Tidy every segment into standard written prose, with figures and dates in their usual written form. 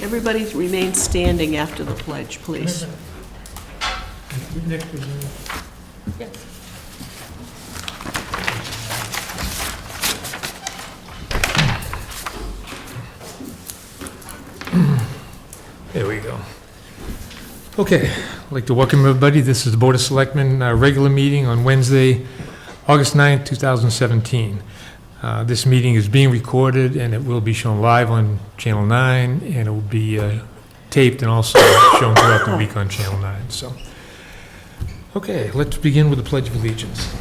Everybody remain standing after the pledge, please. Nick, was there- There we go. Okay, I'd like to welcome everybody. This is the Board of Selectmen regular meeting on Wednesday, August 9th, 2017. This meeting is being recorded, and it will be shown live on Channel 9, and it will be taped and also shown throughout the week on Channel 9. So, okay, let's begin with the Pledge of Allegiance.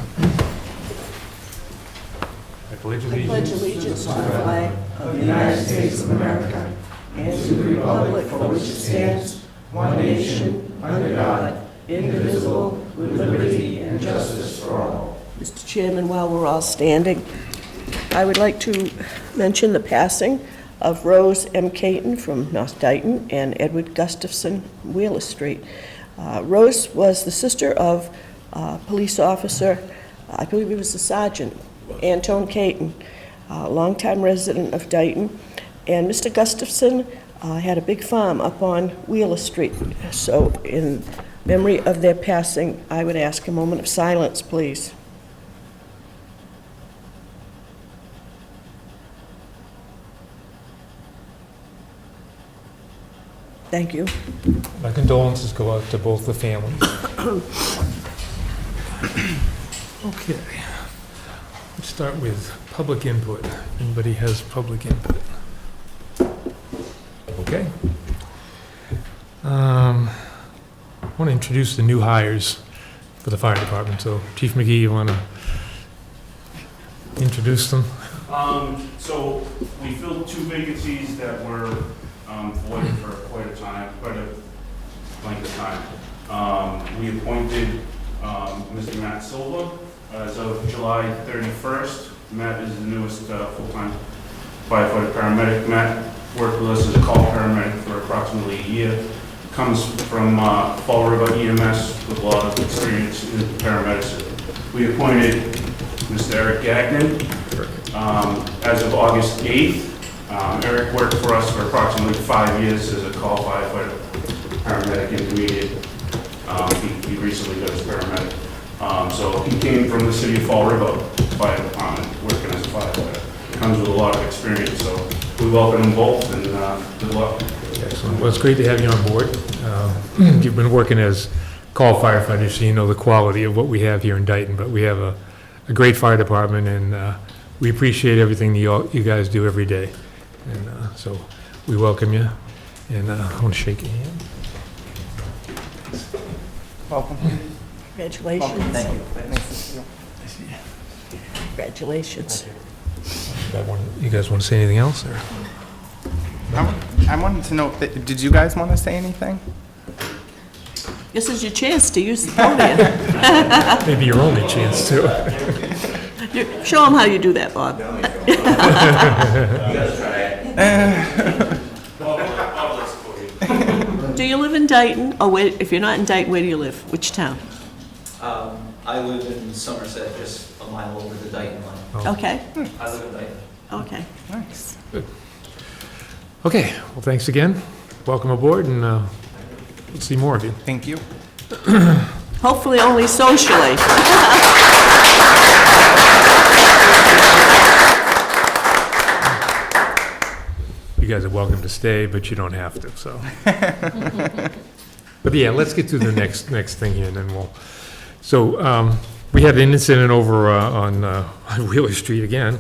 I pledge I pledge allegiance to the flag of the United States of America and to the republic for which it stands, one nation, under God, indivisible, with liberty and justice for all. Mr. Chairman, while we're all standing, I would like to mention the passing of Rose M. Caton from North Dayton and Edward Gustafson, Wheeler Street. Rose was the sister of police officer, I believe he was the sergeant, Antone Caton, a longtime resident of Dayton. And Mr. Gustafson had a big farm up on Wheeler Street. So in memory of their passing, I would ask a moment of silence, please. Thank you. My condolences go out to both the families. Okay. Let's start with public input. Anybody has public input? Okay. I want to introduce the new hires for the fire department. So Chief McGee, you want to introduce them? So we filled 2 vacancies that were void for quite a length of time. We appointed Mr. Matt Silva as of July 31st. Matt is the newest full-time firefighter paramedic. Matt worked with us as a call paramedic for approximately a year. Comes from Fall River EMS with a lot of experience in paramedicine. We appointed Mr. Eric Gagnon as of August 8th. Eric worked for us for approximately 5 years as a call firefighter, paramedic intermediate. He recently got his paramedic. So he came from the city of Fall River Fire Department, working as a firefighter. Comes with a lot of experience, so we welcome them both, and good luck. Excellent. Well, it's great to have you on board. You've been working as call firefighters, so you know the quality of what we have here in Dayton, but we have a great fire department, and we appreciate everything you guys do every day. And so we welcome you, and I want to shake your hand. Welcome. Congratulations. Welcome. Thank you. Nice to see you. Congratulations. You guys want to say anything else? Or? I wanted to know, did you guys want to say anything? This is your chance to use the podium. Maybe your only chance to. Show them how you do that, Bob. Do you live in Dayton? Or where, if you're not in Dayton, where do you live? Which town? I live in Somerset, just a mile over the Dayton line. Oh. Okay, I live in Dayton. okay. Nice. Good. Okay, well, thanks again. Welcome aboard, and we'll see more of you. Thank you. Hopefully only socially. You guys are welcome to stay, but you don't have to, so. But yeah, let's get to the next thing here, and then we'll. So, we had an incident over on Wheeler Street again,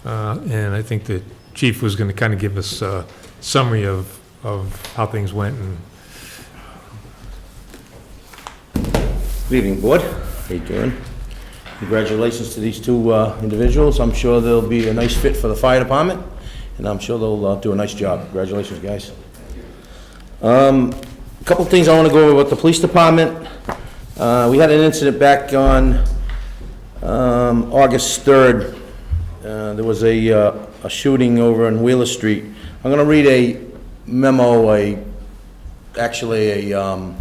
and I think the chief was gonna kind of give us a summary of how things went, and Good evening, Board. How you doing? Congratulations to these 2 individuals. I'm sure they'll be a nice fit for the fire department, and I'm sure they'll do a nice job. Congratulations, guys. A couple things I want to go over with the police department. We had an incident back on August 3rd. There was a shooting over on Wheeler Street. I'm going to read a memo, actually a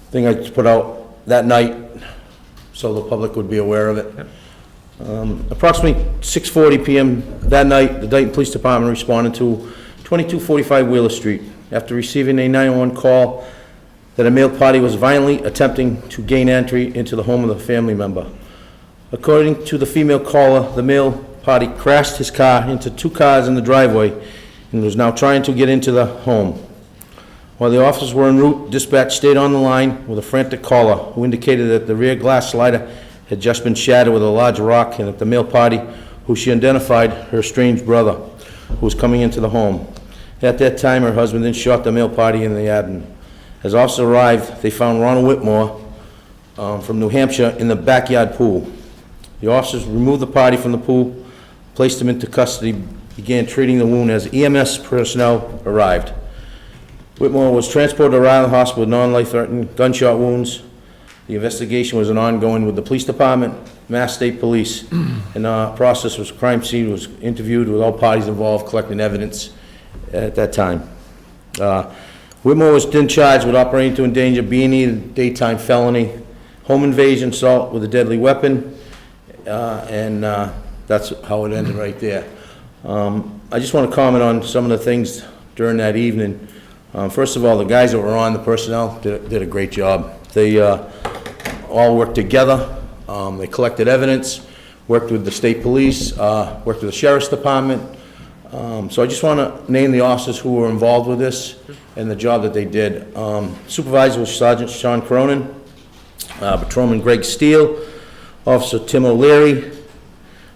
thing I put out that night so the public would be aware of it. Approximately 6:40 p.m. that night, the Dayton Police Department responded to 2245 Wheeler Street, after receiving a 911 call that a male party was violently attempting to gain entry into the home of the family member. According to the female caller, the male party crashed his car into 2 cars in the driveway and was now trying to get into the home. While the officers were en route, dispatch stayed on the line with a frantic caller who indicated that the rear glass slider had just been shattered with a large rock and that the male party, who she identified her estranged brother, who was coming into the home. At that time, her husband then shot the male party in the abdomen. As officers arrived, they found Ronald Whitmore from New Hampshire in the backyard pool. The officers removed the party from the pool, placed him into custody, began treating the wound as EMS personnel arrived. Whitmore was transported to Rhode Island Hospital with non-life-threatening gunshot wounds. The investigation was ongoing with the police department, Mass State Police, and the process was crime scene was interviewed with all parties involved, collecting evidence at that time. Whitmore was then charged with operating to endanger B&E, daytime felony, home invasion, assault with a deadly weapon, and that's how it ended right there. I just want to comment on some of the things during that evening. First of all, the guys that were on, the personnel, did a great job. They all worked together. They collected evidence, worked with the state police, worked with the sheriff's department. So I just want to name the officers who were involved with this and the job that they did. Supervisor was Sergeant Sean Cronin, Patrolman Greg Steele, Officer Tim O'Leary,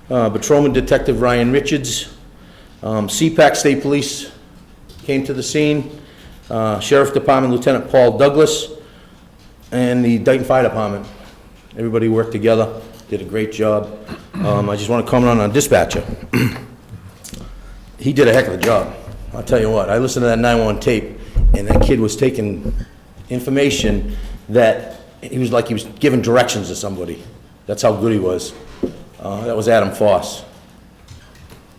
Patrolman Detective Ryan Richards, CPAC State Police came to the scene, Sheriff Department Lieutenant Paul Douglas, and the Dayton Fire Department. Everybody worked together, did a great job. I just want to comment on our dispatcher. He did a heck of a job. I'll tell you what, I listened to that 911 tape, and that kid was taking information that he was like he was giving directions to somebody. That's how good he was. That was Adam Foss.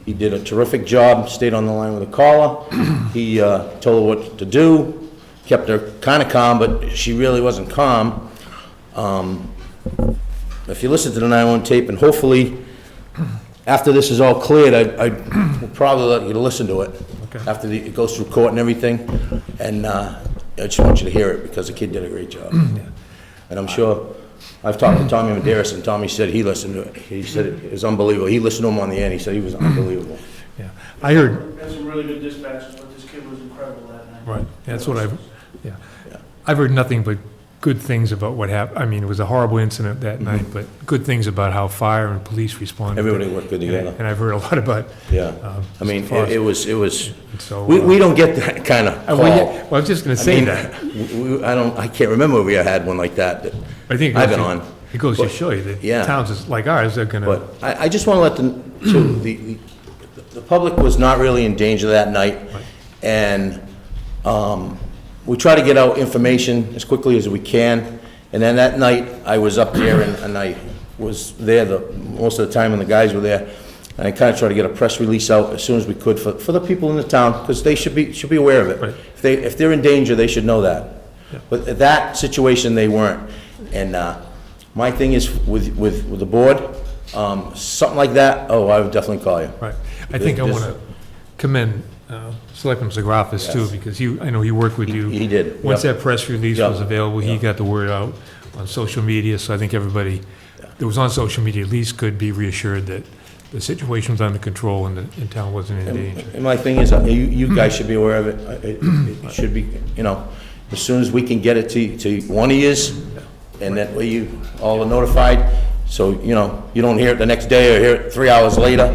He did a terrific job, stayed on the line with the caller. He told her what to do, kept her kind of calm, but she really wasn't calm. If you listen to the 911 tape, and hopefully, after this is all cleared, I will probably let you listen to it. Okay. After it goes through court and everything. And I just want you to hear it, because the kid did a great job. Yeah. And I'm sure, I've talked to Tommy Medeiros, and Tommy said he listened to it. He said it was unbelievable. He listened to him on the end. He said he was unbelievable. Yeah, I heard, Had some really good dispatches, but this kid was incredible that night. right, that's what I've, yeah. Yeah. I've heard nothing but good things about what happened. I mean, it was a horrible incident that night, but good things about how fire and police responded. Everybody worked good together. And I've heard a lot about, Yeah. I mean, Foss. it was, so. we don't get that kind of call. Well, I was just gonna say that. I can't remember if we had one like that I think I've been on. It goes to But- show you that yeah. towns is like ours, they're gonna, But I just want to let the public was not really in danger that night. And we try to get out information as quickly as we can. And then that night, I was up there and I was there most of the time when the guys were there. And I kind of tried to get a press release out as soon as we could for the people in the town, because they should be aware of it. Right. If they're in danger, they should know that. Yeah. But that situation, they weren't. And my thing is with the board, something like that, I would definitely call you. right. I think I This- wanna commend Selectman Zagrafis too, Yes. because I know he worked with you. He did. Once Yep. that press release Yep. was available, he Yep. got the word out on social media, so I think everybody that was on social media at least could be reassured that the situation was under control and the town wasn't in danger. And my thing is, you guys should be aware of it. It should be, as soon as we can get it to one of yous, and that way you all are notified, so, you don't hear it the next day or hear it 3 hours later.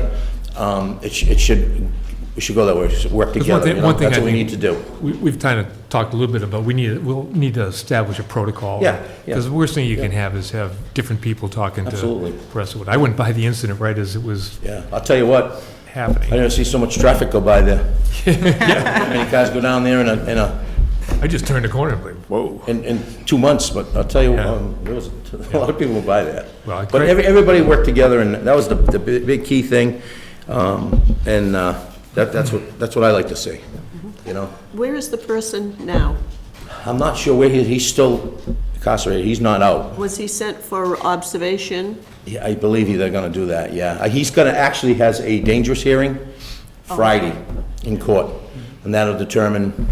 We should go that way, we should work 'Cause together, one thing that's I what we think- need to do. We've kind of talked a little bit about, we'll need to establish a protocol. Yeah, yeah. Because the worst thing you can have is have different people talking to Absolutely. press. I went by the incident right as it was Yeah, I'll tell you what, I happening. never see so much traffic go by there. Many cars go down there I just turned the corner and like, whoa. in 2 months, but I'll tell you, Yeah. there was a lot of people went by there. Well, But great. everybody worked together, and that was the big key thing. That's what I like to see, Where is the person now? I'm not sure where he's still incarcerated, he's not out. Was he sent for observation? Yeah, I believe they're gonna do that, yeah. He's actually has a dangerous hearing Friday in court. and that'll determine,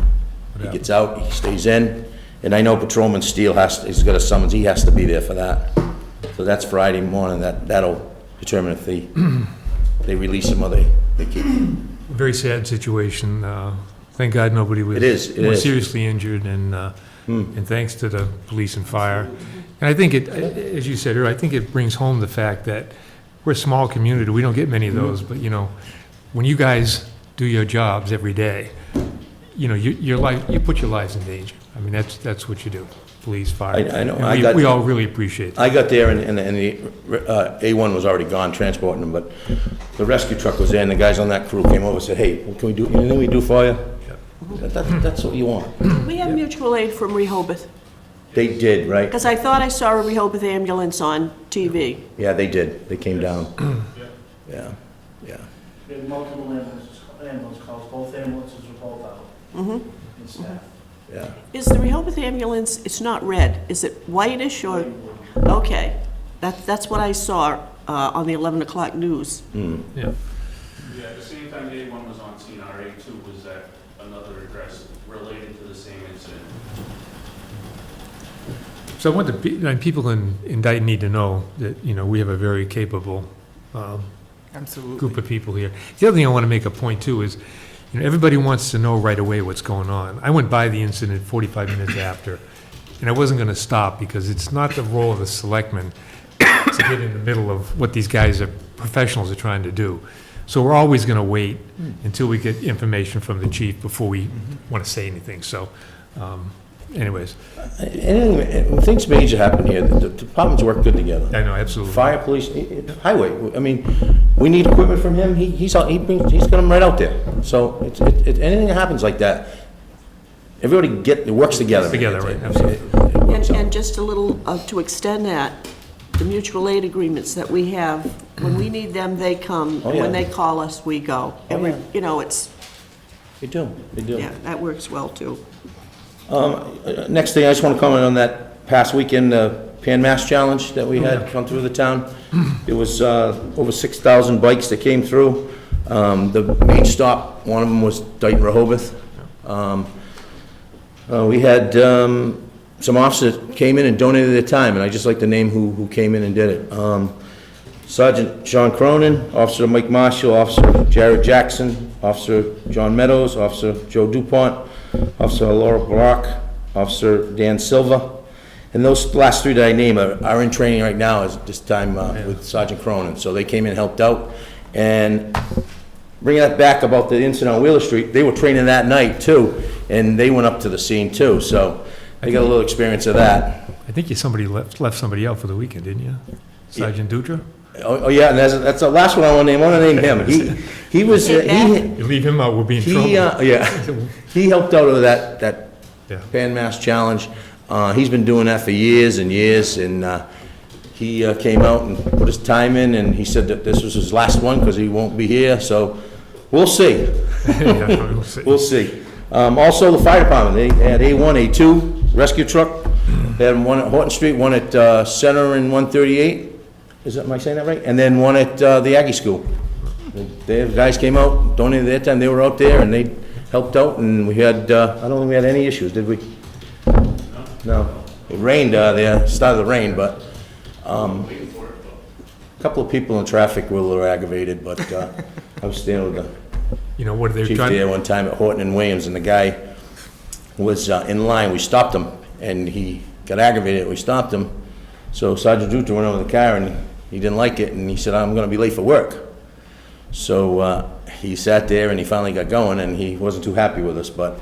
he gets out, he stays in, and I know Patrolman Steele he's got a summons, he has to be there for that. So that's Friday morning, that'll determine if they release him or they keep him. Very sad situation. Thank God nobody was It is. more seriously injured, and thanks to the police and fire. And I think as you said earlier, I think it brings home the fact that we're a small community. We don't get many of those, but when you guys do your jobs every day, you put your lives in danger. I mean, that's what you do. Police, fire. I know. And we all really appreciate that. I got there and the A1 was already gone transporting them, but the rescue truck was there and the guys on that crew came over and said, hey, what can we do? Anything we do for you? That's what you want. We have mutual aid from Rehoboth, They did, right? because I thought I saw a Rehoboth ambulance on TV. Yeah, they did. They came down. Yeah. We had multiple ambulance calls, both ambulances were both out. And staff. Yeah. Is the Rehoboth ambulance, it's not red, is it whitish or, okay. That's what I saw on the 11 o'clock news. Yeah. Yeah, at the same time the A1 was on scene, our A2 was at another address related to the same incident. So I want people in Dayton need to know that, we have a very capable Absolutely. group of people here. The other thing I want to make a point too is, everybody wants to know right away what's going on. I went by the incident 45 minutes after, and I wasn't going to stop because it's not the role of the selectmen to get in the middle of what these professionals are trying to do. So we're always going to wait until we get information from the chief before we want to say anything. So, anyways, When things major happen here, the departments work good together. I know, absolutely. Fire, police, highway. I mean, we need equipment from him. He's got them right out there. So anything that happens like that, everybody works together. Together, right, absolutely. It works out. And just a little, to extend that, the mutual aid agreements that we have, when we need them, they come. Oh, And when yeah. they call us, we go. And Oh, yeah. it's, They do. yeah, that works well too. Next thing, I just want to comment on that past weekend, Pan Mass Challenge that we had come through the town. It was over 6,000 bikes that came through. The main stop, one of them was Dayton Rehoboth. We had some officers that came in and donated their time, and I just like to name who came in and did it. Sergeant Sean Cronin, Officer Mike Marshall, Officer Jared Jackson, Officer John Meadows, Officer Joe DuPont, Officer Laura Brock, Officer Dan Silva. And those last three that I name are in training right now at this time with Sergeant Cronin. So they came in and helped out. And bringing that back about the incident on Wheeler Street, they were training that night too, and they went up to the scene too. So they got a little experience of that. I think somebody left somebody out for the weekend, didn't you? Sergeant Dutra? Oh yeah, and that's the last one I want to name. I want to name him. He was You leave him out, we'll be in trouble. He helped out with that Yeah. Pan Mass Challenge. He's been doing that for years and years, and he came out and put his time in, and he said that this was his last one because he won't be here. So we'll see. Yeah, we'll see. We'll see. Also, the fire department, they had A1, A2 rescue truck. They had one at Horton Street, one at Center and 138. Am I saying that right? And then one at the Aggie School. The guys came out, donated their time. They were out there and they helped out, and we had, I don't think we had any issues, did we? No. It rained there, started to rain, but a couple of people in traffic were a little aggravated, but I was standing with the What are they chief trying? there one time at Horton and Williams, and the guy was in line. We stopped him, and he got aggravated. We stopped him. So Sergeant Dutra went over the car, and he didn't like it, and he said, I'm going to be late for work. So he sat there, and he finally got going, and he wasn't too happy with us, but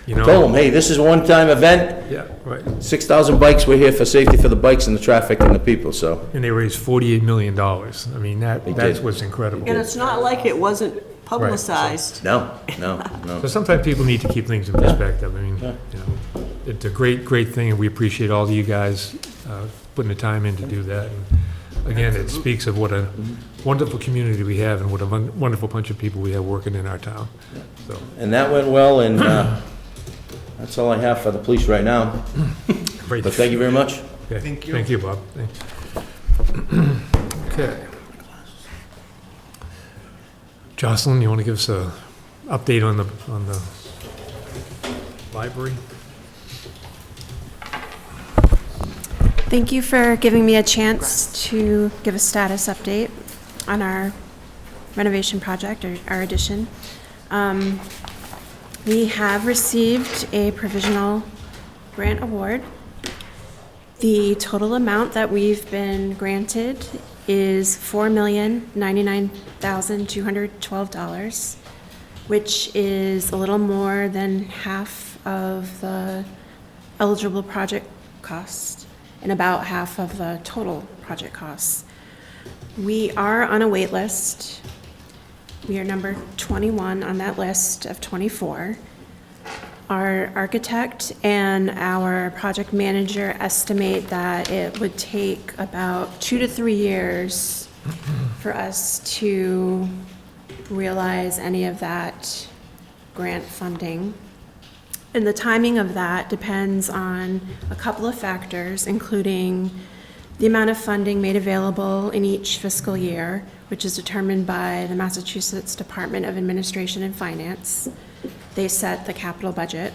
I told him, hey, this is a one-time event. Yeah, right. 6,000 bikes, we're here for safety for the bikes and the traffic and the people, so. And they raised $48 million. I mean, that's did. what's incredible. And it's not like it wasn't publicized. No. So sometimes people need to keep things in perspective. I mean, it's a great thing, and we appreciate all of you guys putting the time in to do that. And again, it speaks of what a wonderful community we have and what a wonderful bunch of people we have working in our town. So, And that went well, and that's all I have for the police right now. great. But thank you very much. Okay. Thank you. Thank you, Bob. Okay. Jocelyn, you want to give us a update on the Library. Thank you for giving me a chance to give a status update on our renovation project, or our addition. We have received a provisional grant award. The total amount that we've been granted is $4,099,212, which is a little more than half of the eligible project cost and about half of the total project costs. We are on a wait list. We are number 21 on that list of 24. Our architect and our project manager estimate that it would take about 2 to 3 years for us to realize any of that grant funding. And the timing of that depends on a couple of factors, including the amount of funding made available in each fiscal year, which is determined by the Massachusetts Department of Administration and Finance. They set the capital budget.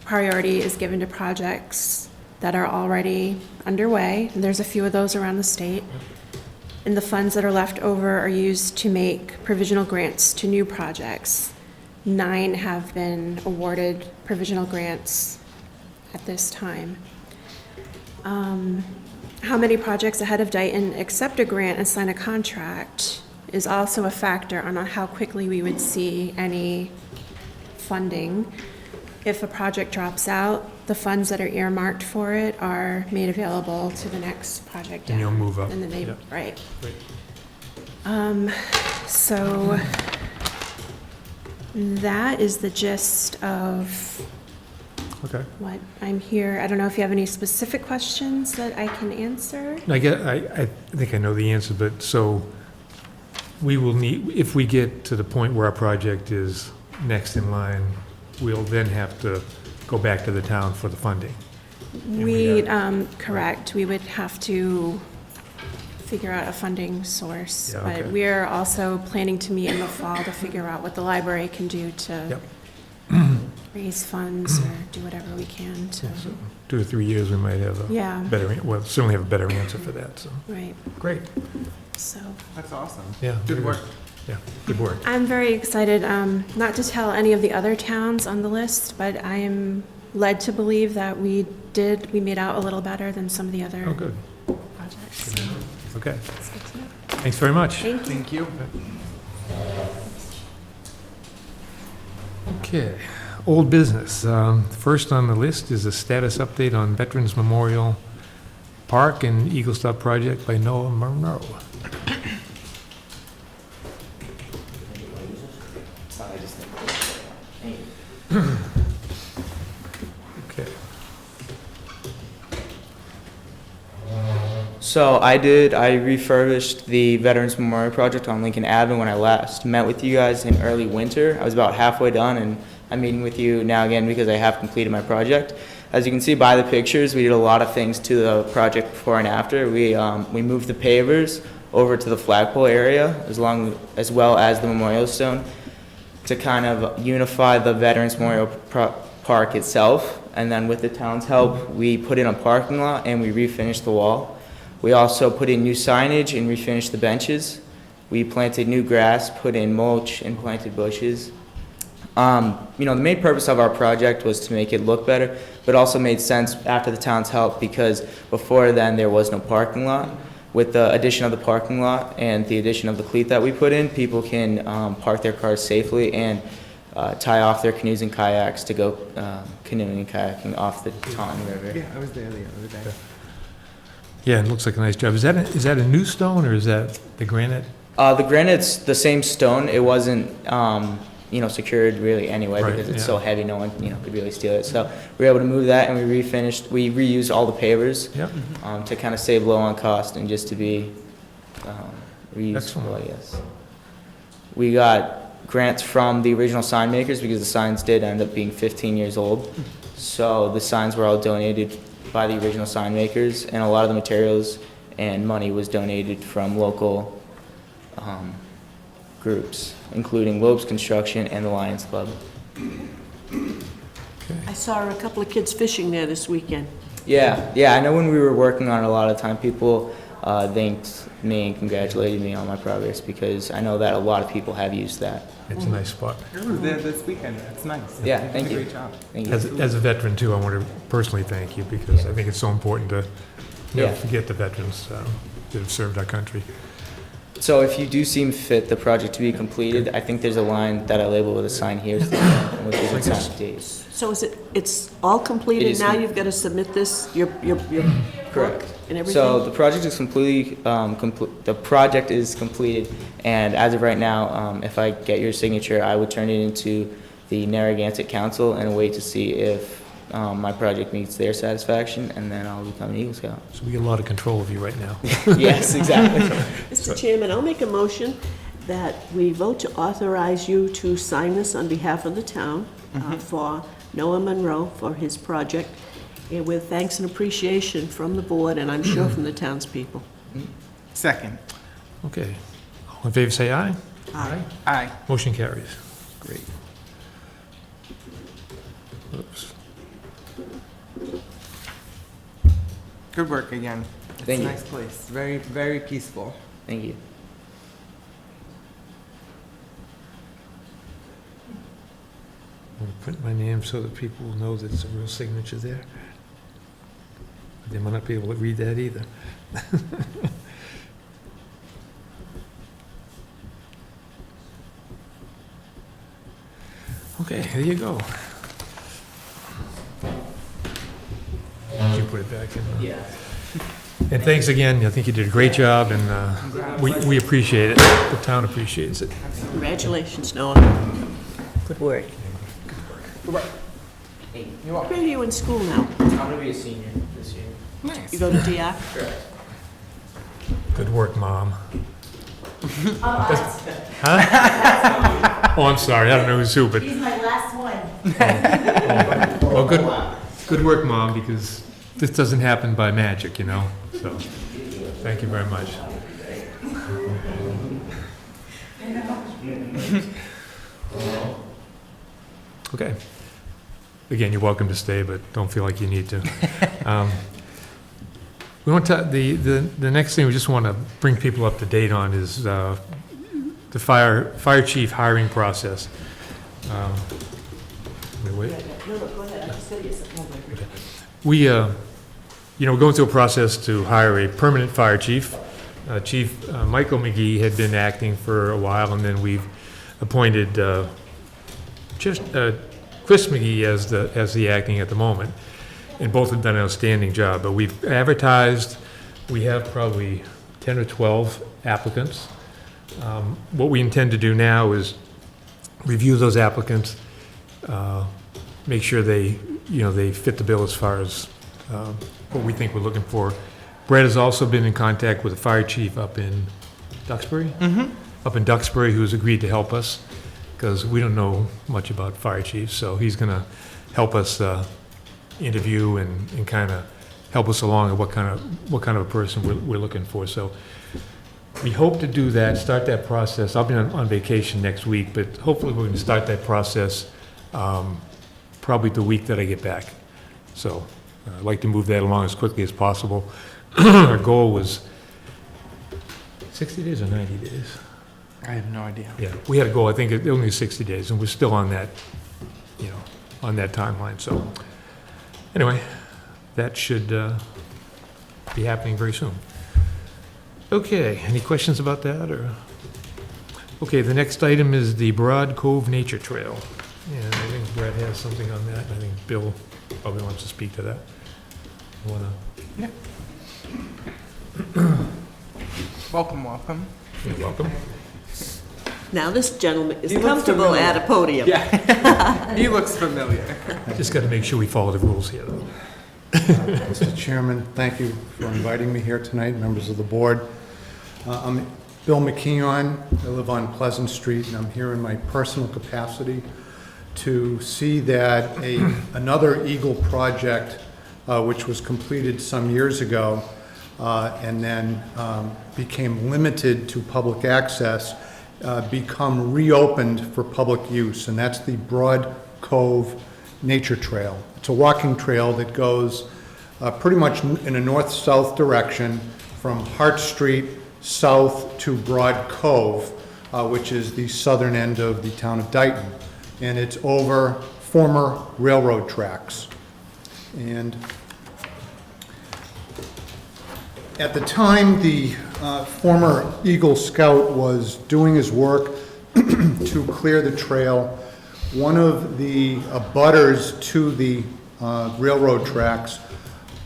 Priority is given to projects that are already underway, and there's a few of those around the state. And the funds that are left over are used to make provisional grants to new projects. 9 have been awarded provisional grants at this time. How many projects ahead of Dayton accept a grant and sign a contract is also a factor on how quickly we would see any funding. If a project drops out, the funds that are earmarked for it are made available to the next project down. And you'll move up. And then they, Yep. right. Great. So that is the gist of Okay. what I'm here. I don't know if you have any specific questions that I can answer. I think I know the answer, but so we will need, if we get to the point where our project is next in line, we'll then have to go back to the town for the funding. Correct. We would have to figure out a funding source. Yeah, But okay. we're also planning to meet in the fall to figure out what the library can do to Yep. raise funds or do whatever we can to, So 2 or 3 years, we might have a yeah, better, well, certainly have a better answer for that, so, right. great, So That's awesome. yeah. Good work. Yeah, good work. I'm very excited, not to tell any of the other towns on the list, but I am led to believe that we made out a little better than some of the other Oh, good, projects. okay. That's good to know. Thanks very much. Thank you. Thank you. Okay, old business. First on the list is a status update on Veterans Memorial Park and Eagle Stop project by Noah Monroe. Okay, So I refurbished the Veterans Memorial Project on Lincoln Avenue when I last met with you guys in early winter. I was about halfway done, and I'm meeting with you now again because I have completed my project. As you can see by the pictures, we did a lot of things to the project before and after. We moved the pavers over to the flagpole area as well as the memorial stone to kind of unify the Veterans Memorial Park itself. And then with the town's help, we put in a parking lot and we refinished the wall. We also put in new signage and refinished the benches. We planted new grass, put in mulch, and planted bushes. The main purpose of our project was to make it look better, but also made sense after the town's help because before then there was no parking lot. With the addition of the parking lot and the addition of the cleat that we put in, people can park their cars safely and tie off their canoes and kayaks to go canoeing and kayaking off the Taunton River. Yeah, I was there the other day. yeah, it looks like a nice job. Is that a new stone or is that the granite? The granite's the same stone. It wasn't, secured really anyway Right, because it's yeah. so heavy, no one, could really steal it. So we were able to move that and we reused all the pavers Yep, to kind of save low on cost and just to be reusable, Excellent. I guess. We got grants from the original sign makers because the signs did end up being 15 years old. So the signs were all donated by the original sign makers, and a lot of the materials and money was donated from local groups, including Lopes Construction and the Lions Club. Okay. I saw a couple of kids fishing there this weekend. Yeah, I know when we were working on it, a lot of time people thanked me and congratulated me on my progress because I know that a lot of people have used that. It's a nice spot. I was there this weekend. It's nice. Yeah, You thank did a you. Great job. Thank As, you. as a veteran too, I want to personally thank you because I think it's so important to never Yeah. forget the veterans that have served our country. So if you do seem fit the project to be completed, I think there's a line that I label with a sign here, which is in sign days. So it's all It completed, is now com- you've got to submit this, your Correct. book and everything? So the project is completely, the project is completed, and as of right now, if I get your signature, I would turn it into the Narragansett Council and wait to see if my project meets their satisfaction, and then I'll become an Eagle Scout. So we get a lot of control of you right now. Yes, exactly. Mr. Chairman, I'll make a motion that we vote to authorize you to sign this on behalf of the town for Noah Monroe for his project, and with thanks and appreciation from the board, and I'm sure from the townspeople. Second. Okay. All in favor, say aye. Aye. Aye. Motion carries. Great. Oops. Good work again. Thank you. It's a nice place. Very, very peaceful. Thank you. I'm going to print my name so that people will know that it's a real signature there. They might not be able to read that either. Okay, there you go. You put it back in. Yeah. And thanks again, I think you did a great job, and we appreciate it. The town appreciates it. Congratulations, Noah. Good work. Hey, Where are you in school now? I'm gonna be a senior this year. Nice. You go to DR? Correct. Good work, Mom. Huh? Oh, I'm sorry, I don't know who's who, but, He's my last one. well, good work, Mom, because this doesn't happen by magic, you know, so, thank you very much. Okay. Again, you're welcome to stay, but don't feel like you need to. We want to, the next thing we just want to bring people up to date on is the fire chief hiring process. Wait. No, go ahead, I just said yes. We, we're going through a process to hire a permanent fire chief. Chief Michael McGee had been acting for a while, and then we've appointed Chris McGee as the acting at the moment. And both have done an outstanding job, but we've advertised, we have probably 10 or 12 applicants. What we intend to do now is review those applicants, make sure they fit the bill as far as what we think we're looking for. Brett has also been in contact with the fire chief up in Duxbury? Up in Duxbury, who's agreed to help us, because we don't know much about fire chiefs, so he's gonna help us interview and kind of help us along at what kind of a person we're looking for. So we hope to do that, start that process. I'll be on vacation next week, but hopefully we're going to start that process probably the week that I get back. So I'd like to move that along as quickly as possible. Our goal was 60 days or 90 days? I have no idea. Yeah, we had a goal, I think, only 60 days, and we're still on that, on that timeline. So anyway, that should be happening very soon. Okay, any questions about that, or? Okay, the next item is the Broad Cove Nature Trail. And I think Brett has something on that, and I think Bill probably wants to speak to that. You wanna? Welcome. You're welcome. Now, this gentleman is He looks comfortable familiar. at a podium. He looks familiar. Just got to make sure we follow the rules here, though. Mr. Chairman, thank you for inviting me here tonight, members of the board. I'm Bill McKeon. I live on Pleasant Street, and I'm here in my personal capacity to see that another Eagle project, which was completed some years ago, and then became limited to public access, become reopened for public use, and that's the Broad Cove nature trail. It's a walking trail that goes pretty much in a north-south direction from Hart Street south to Broad Cove, which is the southern end of the town of Dayton. And it's over former railroad tracks. And at the time the former Eagle Scout was doing his work to clear the trail, one of the abutters to the railroad tracks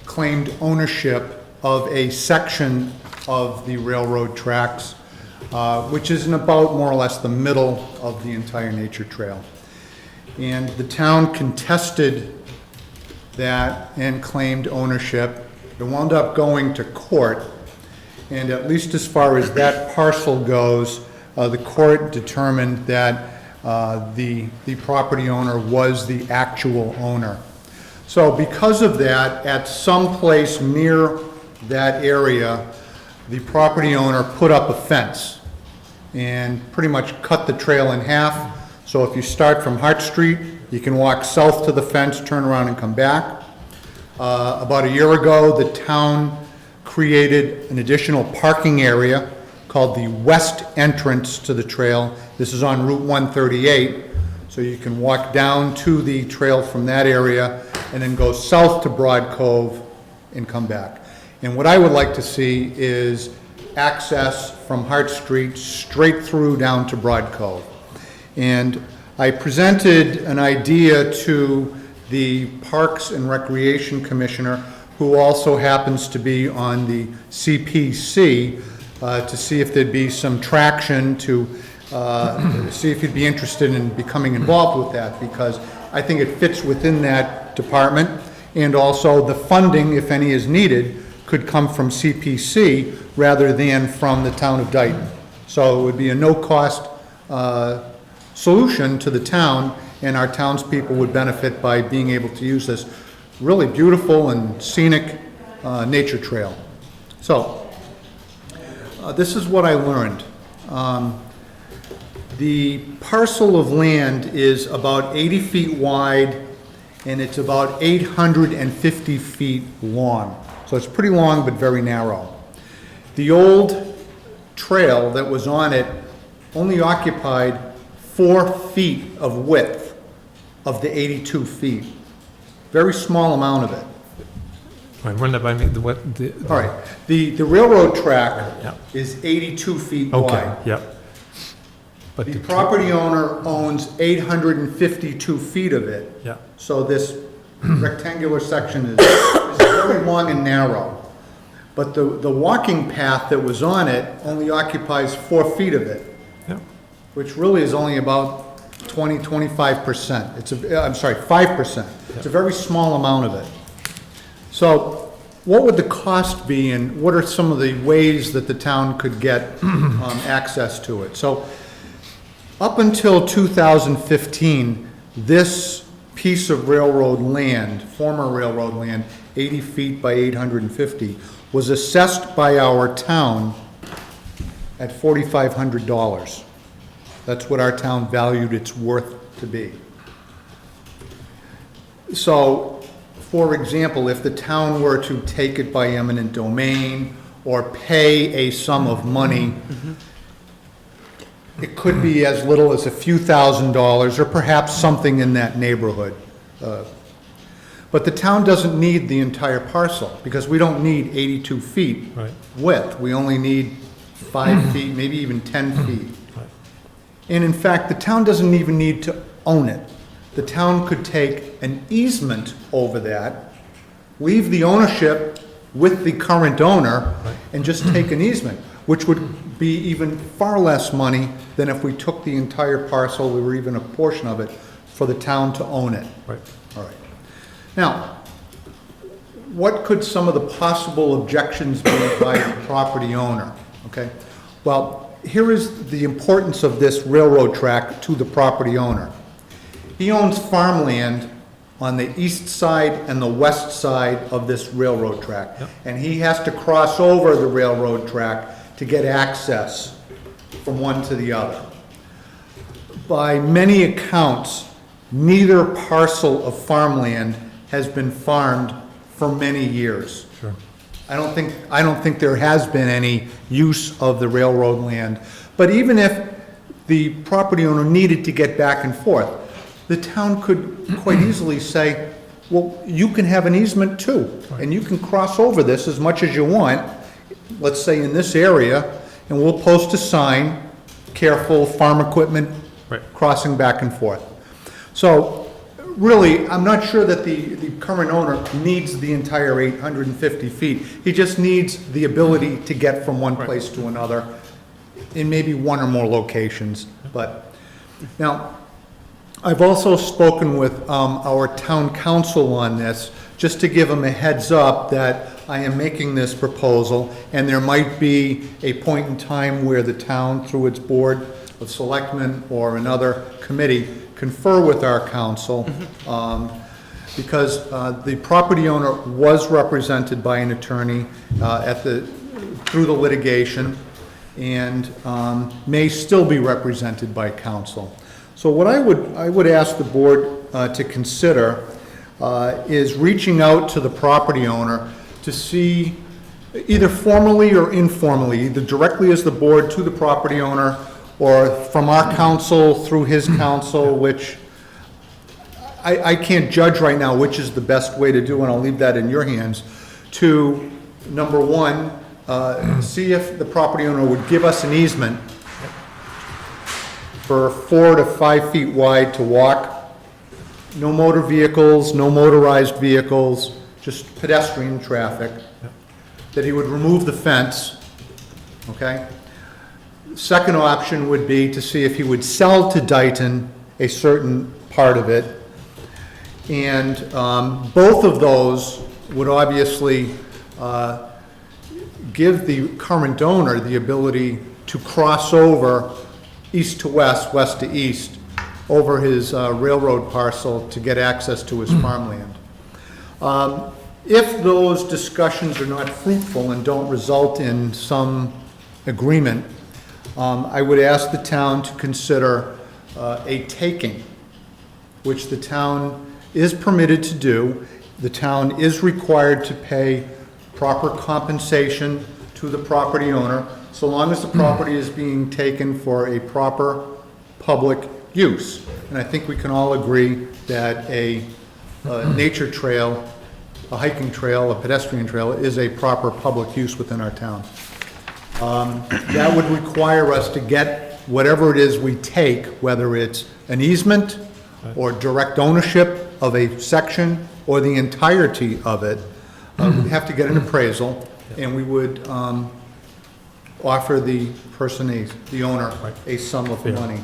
claimed ownership of a section of the railroad tracks, which is in about more or less the middle of the entire nature trail. And the town contested that and claimed ownership. It wound up going to court, and at least as far as that parcel goes, the court determined that the property owner was the actual owner. So because of that, at some place near that area, the property owner put up a fence and pretty much cut the trail in half. So if you start from Hart Street, you can walk south to the fence, turn around and come back. About a year ago, the town created an additional parking area called the west entrance to the trail. This is on Route 138, so you can walk down to the trail from that area and then go south to Broad Cove and come back. And what I would like to see is access from Hart Street straight through down to Broad Cove. And I presented an idea to the Parks and Recreation Commissioner, who also happens to be on the CPC, to see if there'd be some traction to see if he'd be interested in becoming involved with that, because I think it fits within that department, and also the funding, if any is needed, could come from CPC rather than from the town of Dayton. So it would be a no-cost solution to the town, and our townspeople would benefit by being able to use this really beautiful and scenic nature trail. So this is what I learned. The parcel of land is about 80 feet wide, and it's about 850 feet long. So it's pretty long, but very narrow. The old trail that was on it only occupied 4 feet of width of the 82 feet. Very small amount of it. All right, run that by me, All right, the railroad track Yeah. is 82 feet Okay, wide. yep. But The property owner owns 852 feet of it. Yeah, So this rectangular section is very long and narrow. But the walking path that was on it only occupies 4 feet of it, yeah, which really is only about 25%. I'm sorry, 5%. It's a very small amount of it. So what would the cost be, and what are some of the ways that the town could get access to it? So up until 2015, this piece of railroad land, former railroad land, 80 feet by 850, was assessed by our town at $4,500. That's what our town valued its worth to be. So, for example, if the town were to take it by eminent domain or pay a sum of money, it could be as little as a few $1,000s or perhaps something in that neighborhood. But the town doesn't need the entire parcel because we don't need 82 feet right. width. We only need 5 feet, maybe even 10 feet. Right. And in fact, the town doesn't even need to own it. The town could take an easement over that, leave the ownership with the current owner, and just take an easement, which would be even far less money than if we took the entire parcel or even a portion of it for the town to own it. Right. All right. Now, what could some of the possible objections be by the property owner? Okay. Well, here is the importance of this railroad track to the property owner. He owns farmland on the east side and the west side of this railroad track. Yep. And he has to cross over the railroad track to get access from one to the other. By many accounts, neither parcel of farmland has been farmed for many years. Sure. I don't think there has been any use of the railroad land. But even if the property owner needed to get back and forth, the town could quite easily say, well, you can have an easement too, and you can cross over this as much as you want, let's say in this area, and we'll post a sign, careful farm equipment Right. crossing back and forth. So really, I'm not sure that the current owner needs the entire 850 feet. He just needs the ability to get from one place to another in maybe one or more locations. But now, I've also spoken with our town council on this, just to give them a heads up that I am making this proposal, and there might be a point in time where the town, through its board of selectmen or another committee, confer with our council, because the property owner was represented by an attorney through the litigation, and may still be represented by counsel. So what I would ask the board to consider is reaching out to the property owner to see, either formally or informally, either directly as the board to the property owner, or from our council through his council, which I can't judge right now which is the best way to do, and I'll leave that in your hands, to, number one, see if the property owner would give us an easement for 4 to 5 feet wide to walk, no motor vehicles, no motorized vehicles, just pedestrian traffic, that he would remove the fence, okay? Second option would be to see if he would sell to Dayton a certain part of it. And both of those would obviously give the current owner the ability to cross over east to west, west to east, over his railroad parcel to get access to his farmland. If those discussions are not fruitful and don't result in some agreement, I would ask the town to consider a taking, which the town is permitted to do. The town is required to pay proper compensation to the property owner, so long as the property is being taken for a proper public use. And I think we can all agree that a nature trail, a hiking trail, a pedestrian trail is a proper public use within our town. That would require us to get whatever it is we take, whether it's an easement or direct ownership of a section or the entirety of it. We'd have to get an appraisal, and we would offer the person, the owner, a sum of money.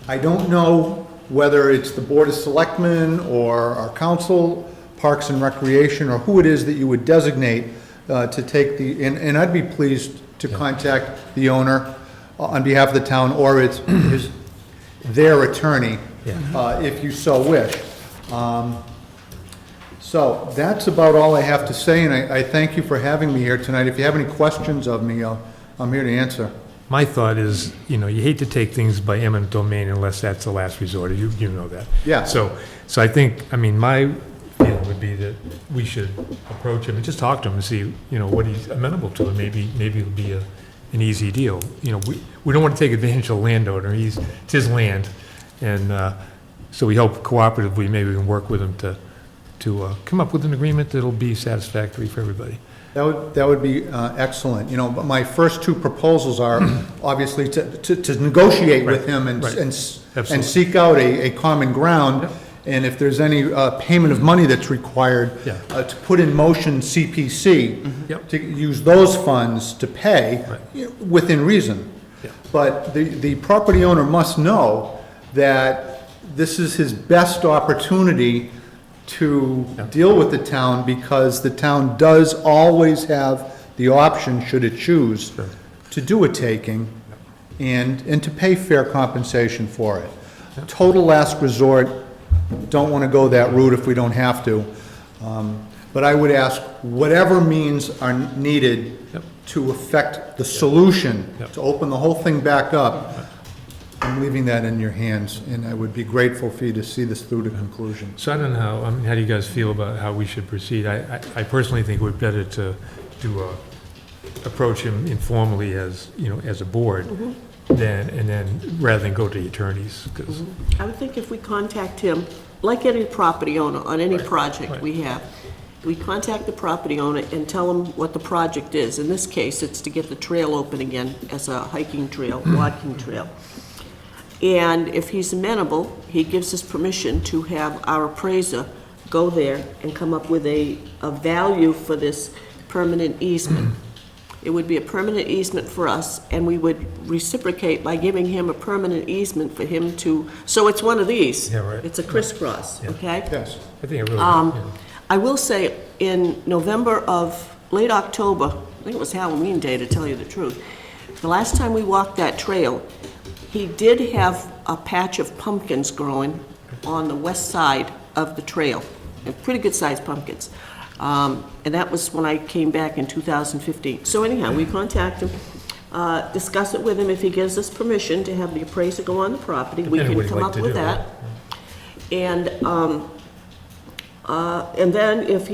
I don't know whether it's the Board of Selectmen or our council, Parks and Recreation, or who it is that you would designate to take and I'd be pleased to contact the owner on behalf of the town, or it's their attorney, if you so wish. So that's about all I have to say, and I thank you for having me here tonight. If you have any questions of me, I'm here to answer. My thought is, you hate to take things by eminent domain unless that's the last resort. You know that. Yeah. So I think, my feeling would be that we should approach him and just talk to him and see, what he's amenable to, and maybe it'll be an easy deal. We don't want to take advantage of the landowner. It's his land, and so we hope cooperatively maybe we can work with him to come up with an agreement that'll be satisfactory for everybody. That would be excellent. But my first two proposals are obviously to negotiate with him and seek out a common ground. Yep. And if there's any payment of money that's required, to put in motion CPC, to use those funds to pay within reason. Yeah. But the property owner must know that this is his best opportunity to deal with the town, because the town does always have the option, should it choose, to do a taking and to pay fair compensation for it. Total last resort, don't want to go that route if we don't have to. But I would ask whatever means are needed to affect the solution, to open the whole thing back up. I'm leaving that in your hands, and I would be grateful for you to see this through to conclusion. So I don't know how, how do you guys feel about how we should proceed? I personally think we're better to approach him informally as, as a board, rather than go to the attorneys, because, I would think if we contact him, like any property owner on any project we have, we contact the property owner and tell him what the project is. In this case, it's to get the trail open again as a hiking trail, walking trail. And if he's amenable, he gives us permission to have our appraiser go there and come up with a value for this permanent easement. It would be a permanent easement for us, and we would reciprocate by giving him a permanent easement for him to, so it's one of these. Yeah, right. It's a crisscross, Yeah. okay? Yes. I think it really, I will say, in late October, I think it was Halloween Day, to tell you the truth, the last time we walked that trail, he did have a patch of pumpkins growing on the west side of the trail, and pretty good-sized pumpkins. And that was when I came back in 2015. So anyhow, we contact him, discuss it with him. If he gives us permission to have the appraiser go on the property, we Depending can what he'd come like up to with do, that. And then if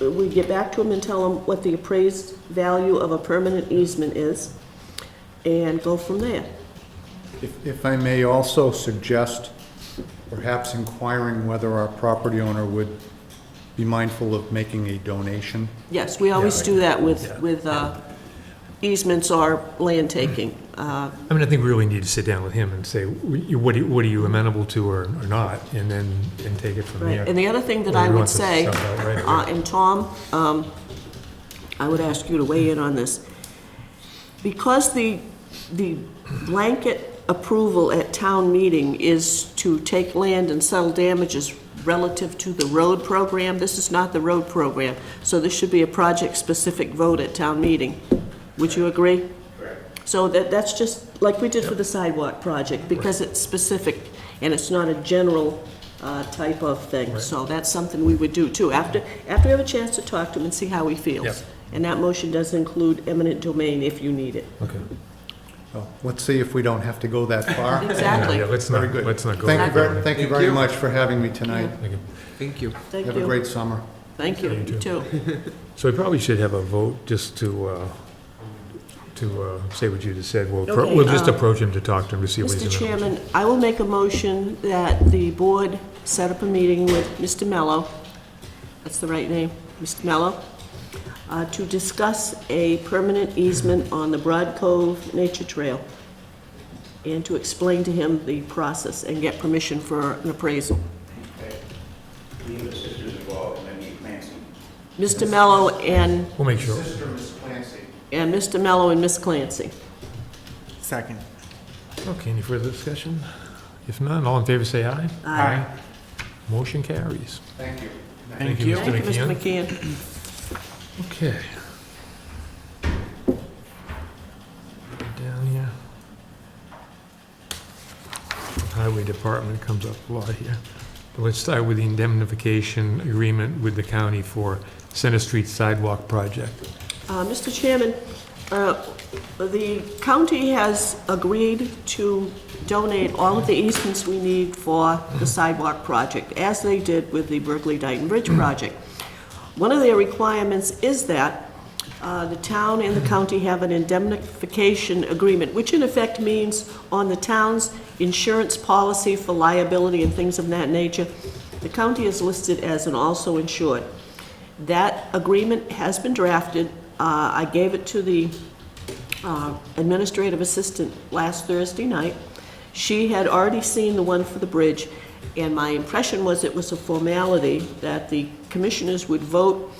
we get back to him and tell him what the appraised value of a permanent easement is, and go from there. If I may also suggest perhaps inquiring whether our property owner would be mindful of making a donation. Yes, we always do that with easements or land taking. I think we really need to sit down with him and say, what are you amenable to or not, and then take it from Right. there. And the other thing that Or I you would want to say, sell that right away. and Tom, I would ask you to weigh in on this. Because the blanket approval at town meeting is to take land and settle damages relative to the road program, this is not the road program, so this should be a project-specific vote at town meeting. Would you agree? Correct. So that's just like we did for the sidewalk project, because it's specific and it's not a general type of thing. Right. So that's something we would do too, after we have a chance to talk to him and see how he feels. Yep. And that motion does include eminent domain if you need it. Okay. Well, let's see if we don't have to go that far. Exactly. Yeah, let's Very not, good. let's not go. Thank you there. thank you very much for having me tonight. Thank you. Thank you. Thank Have a you. great summer. Thank you, You you too. too. So we probably should have a vote just to say what you just said. Okay, We'll just approach him to talk to him to see what he's Mr. amenable to. Chairman, I will make a motion that the board set up a meeting with Mr. Mello, that's the right name, Mr. Mello, to discuss a permanent easement on the Broad Cove Nature Trail, and to explain to him the process and get permission for an appraisal. Leave the sisters involved, and then meet Clancy. Mr. Mello and We'll make sure. Sister, Miss Clancy. Mr. Mello and Miss Clancy. Second. Okay, any further discussion? If none, all in favor say aye. Aye. Motion carries. Thank you. Thank you, Mr. Thank you, Mr. McKeon. McKeon. Okay. Down here. Highway Department comes up a lot here. But let's start with the indemnification agreement with the county for Center Street Sidewalk Project. Mr. Chairman, the county has agreed to donate all of the easements we need for the sidewalk project, as they did with the Berkeley-Dighton Bridge project. One of their requirements is that the town and the county have an indemnification agreement, which in effect means on the town's insurance policy for liability and things of that nature, the county is listed as an also insured. That agreement has been drafted. I gave it to the administrative assistant last Thursday night. She had already seen the one for the bridge, and my impression was it was a formality that the commissioners would vote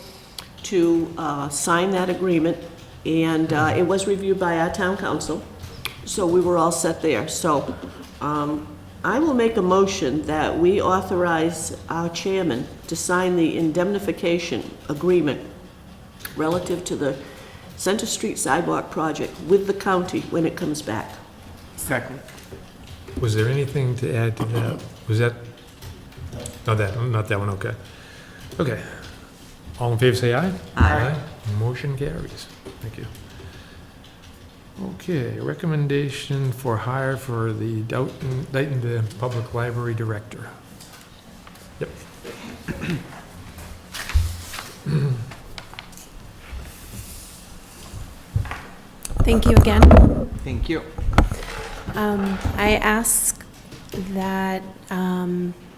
to sign that agreement, and it was reviewed by our town council, so we were all set there. So I will make a motion that we authorize our chairman to sign the indemnification agreement relative to the Center Street Sidewalk project with the county when it comes back. Second. Was there anything to add to that? Was that, not that one, okay. Okay. All in favor say aye. Aye. Motion carries. Thank you. Okay, recommendation for hire for the Dayton Public Library Director. Yep. Thank you again. Thank you. I ask that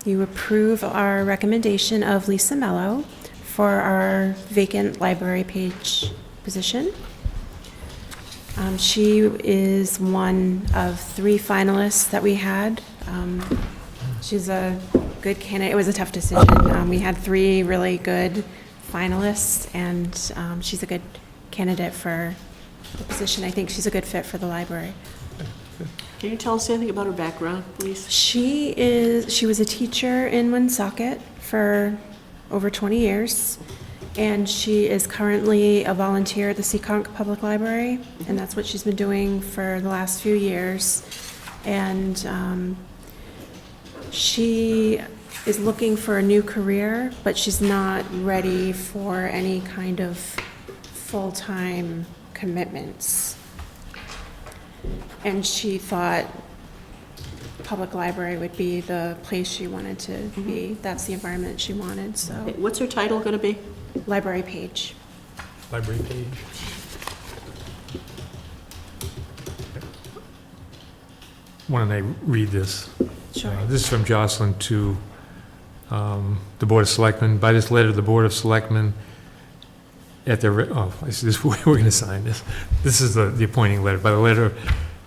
you approve our recommendation of Lisa Mello for our vacant library page position. She is one of 3 finalists that we had. She's a good candidate. It was a tough decision. We had 3 really good finalists, and she's a good candidate for the position. I think she's a good fit for the library. Can you tell us anything about her background, please? She was a teacher in Woonsocket for over 20 years, and she is currently a volunteer at the Seekonk Public Library, and that's what she's been doing for the last few years. And she is looking for a new career, but she's not ready for any kind of full-time commitments. And she thought public library would be the place she wanted to be. That's the environment she wanted, so. What's her title going to be? Library page. Library page. Why don't I read this? Sure. This is from Jocelyn to the Board of Selectmen. By this letter, the Board of Selectmen at their, we're going to sign this. This is the appointing letter. By the letter,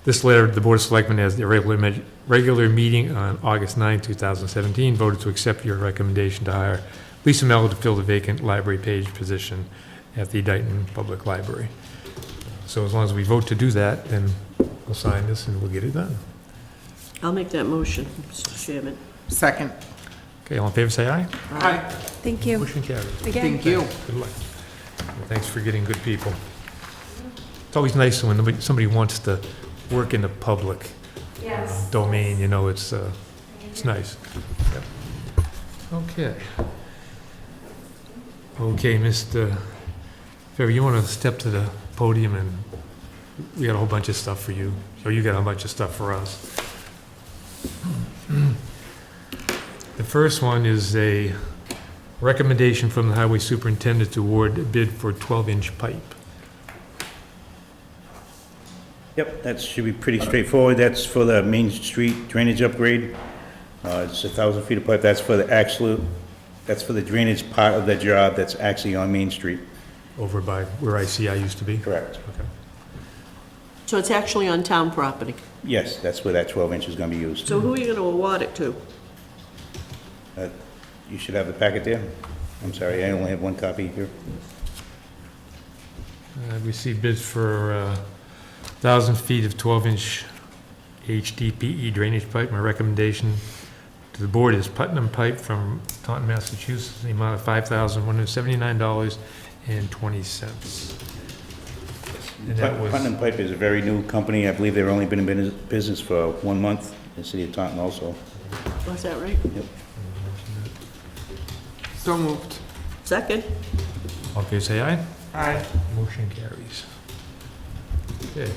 this letter, the Board of Selectmen, as their regular meeting on August 9, 2017, voted to accept your recommendation to hire Lisa Mello to fill the vacant library page position at the Dayton Public Library. So as long as we vote to do that, then we'll sign this and we'll get it done. I'll make that motion, Mr. Chairman. Second. Okay, all in favor, say aye. Aye. Thank you. Motion carries. Again. Thank you. Good luck. And thanks for getting good people. It's always nice when somebody wants to work in the public domain, you know, it's nice. Yep. Okay. Okay, Mr. Ferry, you want to step to the podium, and we got a whole bunch of stuff for you, or you got a bunch of stuff for us. The first one is a recommendation from the highway superintendent to award a bid for 12-inch pipe. Yep, that should be pretty straightforward. That's for the Main Street drainage upgrade. It's 1,000 feet of pipe. That's for the drainage part of the job that's actually on Main Street. Over by where ICI used to be? Correct. Okay. So it's actually on town property. Yes, that's where that 12 inch is going to be used. So who are you going to award it to? You should have the packet there. I'm sorry, I only have one copy here. Received bids for 1,000 feet of 12-inch HDPE drainage pipe. My recommendation to the board is Putnam Pipe from Taunton, Massachusetts, in the amount of $5,179.20. And that was, Putnam Pipe is a very new company. I believe they've only been in business for 1 month in the city of Taunton also. Was that right? Yep. So moved. Second? all in favor, say aye. Aye. Motion carries. Okay.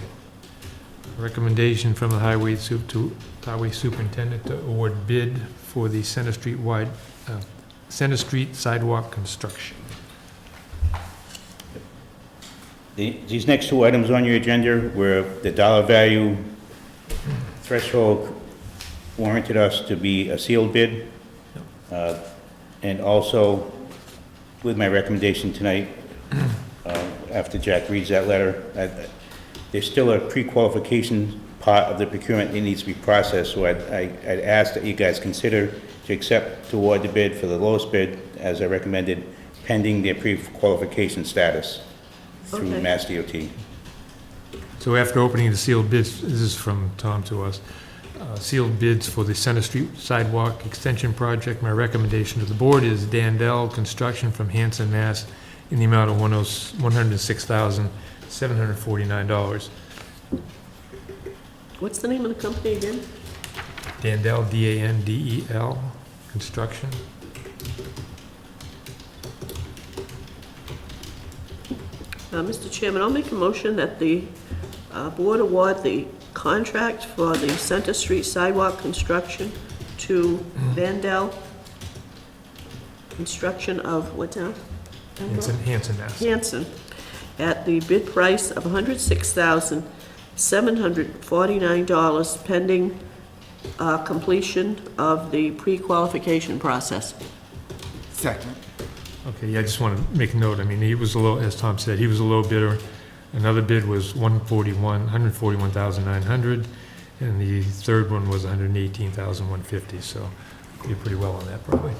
Recommendation from the highway superintendent to award bid for the Center Street sidewalk construction. These next 2 items on your agenda were the dollar value threshold warranted us to be a sealed bid. And also, with my recommendation tonight, after Jack reads that letter, there's still a pre-qualification part of the procurement that needs to be processed, so I'd ask that you guys consider to award the bid for the lowest bid, as I recommended, pending their pre-qualification status through Okay. Mass DOT. So after opening the sealed bids, this is from Tom to us, sealed bids for the Center Street Sidewalk Extension Project. My recommendation to the board is Dandel Construction from Hanson, Mass. in the amount of $106,749. What's the name of the company again? Dandel, D-A-N-D-E-L, Construction. Mr. Chairman, I'll make a motion that the Board award the contract for the Center Street sidewalk construction to Vandel Construction of, what town? Hanson, Mass. Hanson, at the bid price of $106,749 pending completion of the pre-qualification process. Second. Okay, yeah, I just want to make a note, I mean, he was a low, as Tom said, he was a low bidder. Another bid was 141,900, and the third one was 118,150, so you're pretty well on that, probably.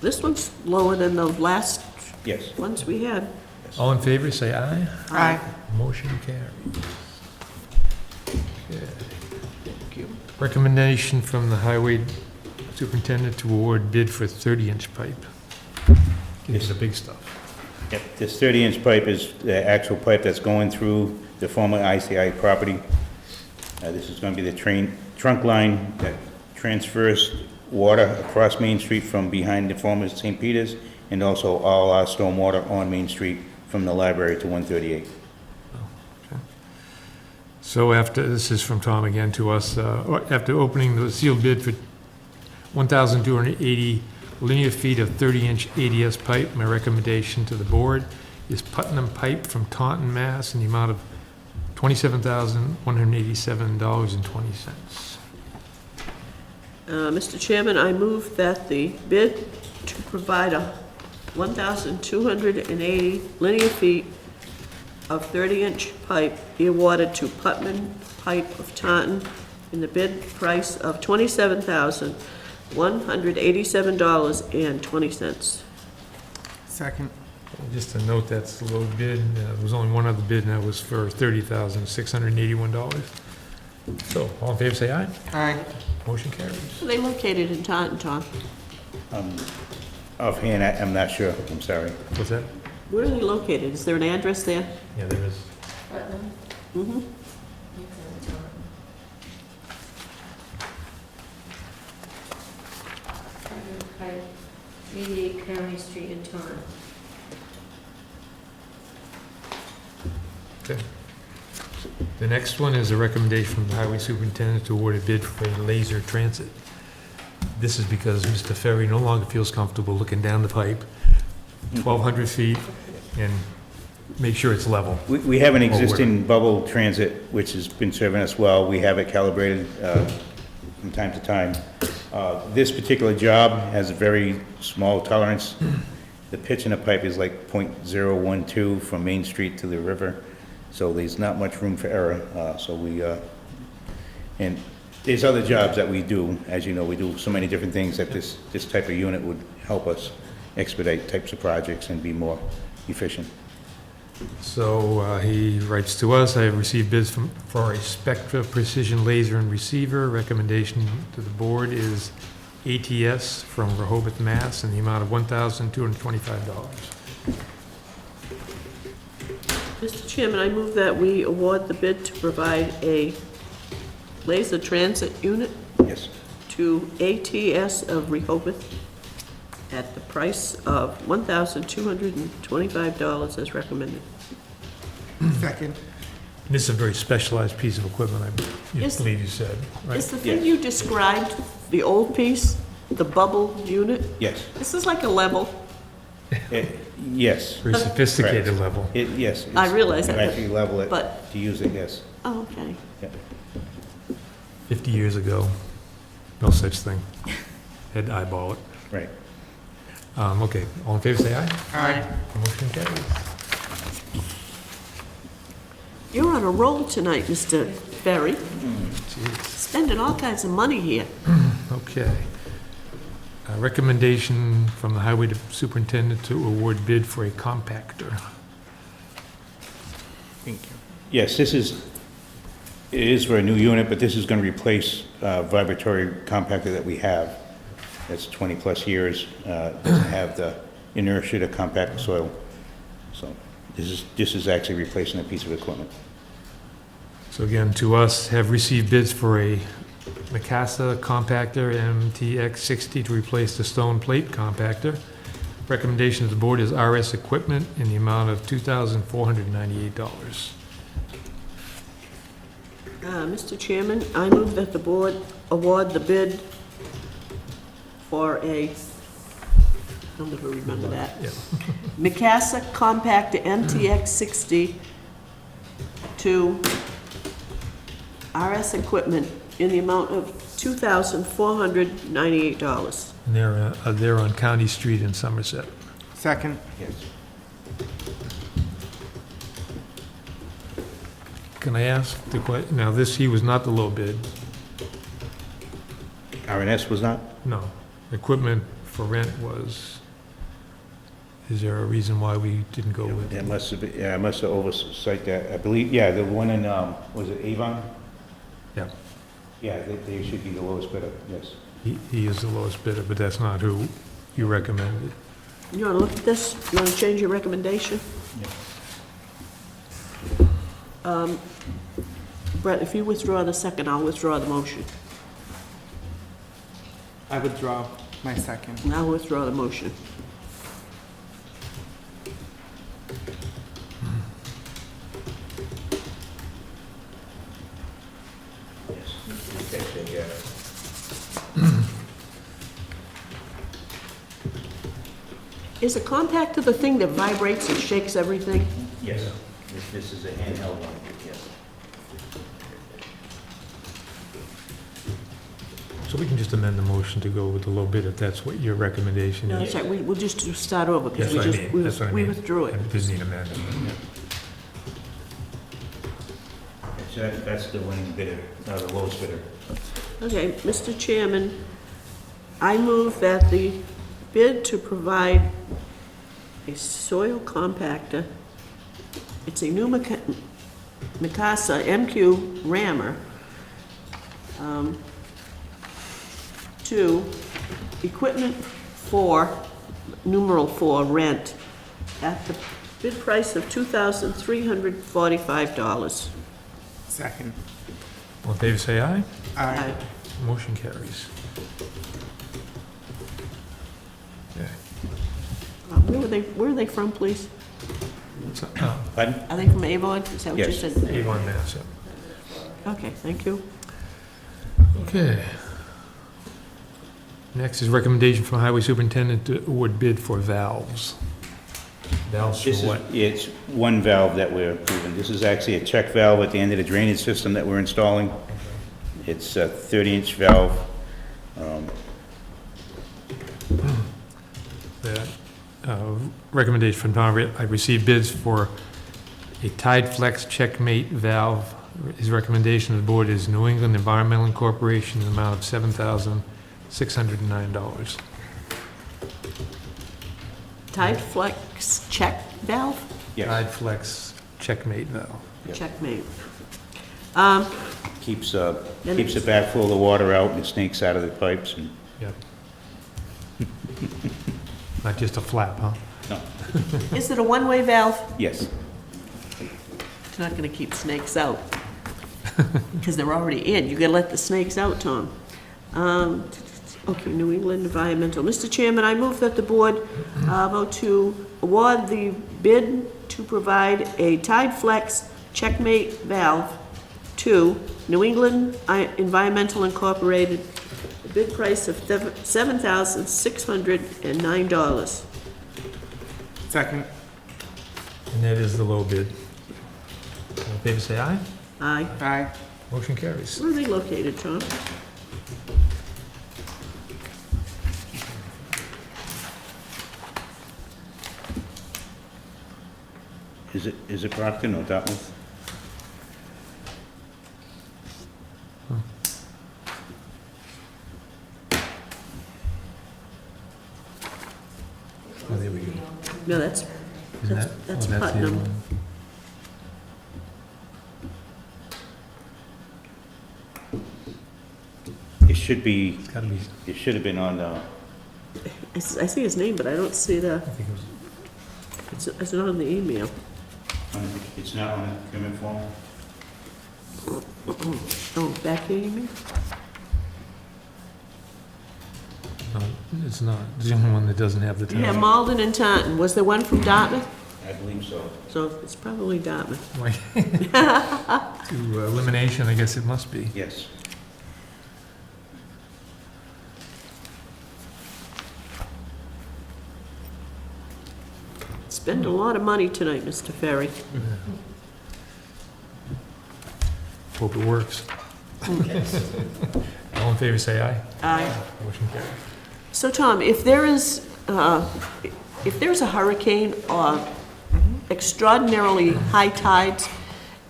This one's lower than the last Yes. ones we had. All in favor, say aye. Aye. Motion carries. Okay. Recommendation from the highway superintendent to award bid for 30-inch pipe. These are the big stuff. Yep, this 30-inch pipe is the actual pipe that's going through the former ICI property. This is going to be the trunk line that transfers water across Main Street from behind the former St. Peter's, and also all our storm water on Main Street from the library to 138. So after, this is from Tom again to us, after opening the sealed bid for 1,280 linear feet of 30-inch ADS pipe, my recommendation to the board is Putnam Pipe from Taunton, Mass. in the amount of $27,187.20. Mr. Chairman, I move that the bid to provide 1,280 linear feet of 30-inch pipe be awarded to Putnam Pipe of Taunton in the bid price of $27,187.20. Second. Just to note, that's the low bid. There was only one other bid, and that was for $30,681. So, all in favor, say aye. Aye. Motion carries. Are they located in Taunton, Tom? Offhand, I'm not sure, I'm sorry. What's that? Where are they located? Is there an address there? Yeah, there is. Mm-hmm. Pipe, 88 County Street in Taunton. Okay. The next one is a recommendation from the highway superintendent to award a bid for a laser transit. This is because Mr. Ferry no longer feels comfortable looking down the pipe, 1,200 feet, and make sure it's level. We have an existing bubble transit, which has been serving us well. We have it calibrated from time to time. This particular job has a very small tolerance. The pitch in the pipe is like .012 from Main Street to the river, so there's not much room for error. And there's other jobs that we do. As you know, we do so many different things that this type of unit would help us expedite types of projects and be more efficient. So he writes to us, I have received bids for a Spectra Precision Laser and Receiver. Recommendation to the board is ATS from Rehoboth, Mass. in the amount of $1,225. Mr. Chairman, I move that we award the bid to provide a laser transit unit Yes. to ATS of Rehoboth at the price of $1,225 as recommended. Second. This is a very specialized piece of equipment, I Yes. believe you said, Is right? the thing you described, the old piece, the bubble unit, Yes. this is like a level? Yes. Very sophisticated Correct. level. Yes. I realize You that, actually level it but- to use it, yes. Oh, okay. 50 years ago, no such thing. Had to eyeball it. Right. Okay, all in favor, say aye. Aye. Motion carries. You're on a roll tonight, Mr. Ferry. Jeez. Spending all kinds of money here. Okay. A recommendation from the highway superintendent to award bid for a compactor. Thank you. Yes, it is for a new unit, but this is going to replace vibratory compactor that we have. That's 20-plus years, doesn't have the inertia to compact soil. So this is actually replacing a piece of equipment. So again, to us, have received bids for a Mikasa compactor MTX60 to replace the stone plate compactor. Recommendation of the board is RS Equipment in the amount of $2,498. Mr. Chairman, I move that the board award the bid for a, I'll never remember that, Yeah. Mikasa Compactor MTX 60 to RS Equipment in the amount of $2,498. And they're on County Street in Somerset. Second. Yes. Can I ask the question, now this, he was not the low bid, R&S was not? no. Equipment for rent was, is there a reason why we didn't go with It it? must have been, yeah, I must have oversight that. I believe, yeah, the one in, was it Avon? Yeah. Yeah, they should be the lowest bidder, yes. He is the lowest bidder, but that's not who you recommended. You want to look at this? You want to change your recommendation? Brett, if you withdraw the second, I'll withdraw the motion. I withdraw my second. And I'll withdraw the motion. Yes. Okay, yeah. Is a compactor the thing that vibrates and shakes everything? Yes. This is a handheld one, yes. So we can just amend the motion to go with the low bid if that's what your recommendation No, is. that's right, we'll just start over, because That's we what I just, mean, that's what I we mean. withdrew it. It doesn't need amendment. That's the winning bidder, the lowest bidder. Okay, Mr. Chairman, I move that the bid to provide a soil compactor, it's a new Mikasa MQ rammer, to equipment for, numeral 4, rent, at the bid price of $2,345. Second. All in favor, say aye. Aye. Motion carries. Okay. Where are they from, please? So, Pardon? Are they from Avon? Is that what you Yes. said? Avon, Mass. Okay, thank you. Okay. Next is recommendation from Highway Superintendent to award bid for valves. Valves for This is, what? it's one valve that we're approving. This is actually a check valve at the end of the drainage system that we're installing. It's a 30-inch valve. That recommendation from Tom, I received bids for a Tide Flex Checkmate valve. His recommendation to the board is New England Environmental Corporation in the amount of $7,609. Tide Flex check valve? Yes. Tide Flex Checkmate valve. Yep. Checkmate. Keeps the backflow of the water out and it snakes out of the pipes and, Yep. Not just a flap, huh? no, Is it a one-way valve? yes. It's not gonna keep snakes out. Because they're already in. You gotta let the snakes out, Tom. Okay, New England Environmental. Mr. Chairman, I move that the board vote to award the bid to provide a Tide Flex Checkmate valve to New England Environmental Incorporated, the bid price of $7,609. Second. And that is the low bid. All in favor, say aye. Aye. Aye. Motion carries. Where are they located, Tom? Is it Brockton or Dartmouth? Oh, there we go. No, that's Isn't That's- that- that's oh, the other Putnam. one. It should be, It's gotta be, it should have been on, I see his name, but I don't see the, I think it was, it's not on the email. it's not on the procurement form? Oh, back here, you mean? no, it's not. It's the only one that doesn't have the Yeah, time. Malden and Taunton. Was there one from Dartmouth? I believe so. So it's probably Dartmouth. Like, to elimination, I guess it must be. Yes. Spend a lot of money tonight, Mr. Ferry. Hope it works. All in favor, say aye. Aye. Motion carries. So, Tom, if there's a hurricane or extraordinarily high tides,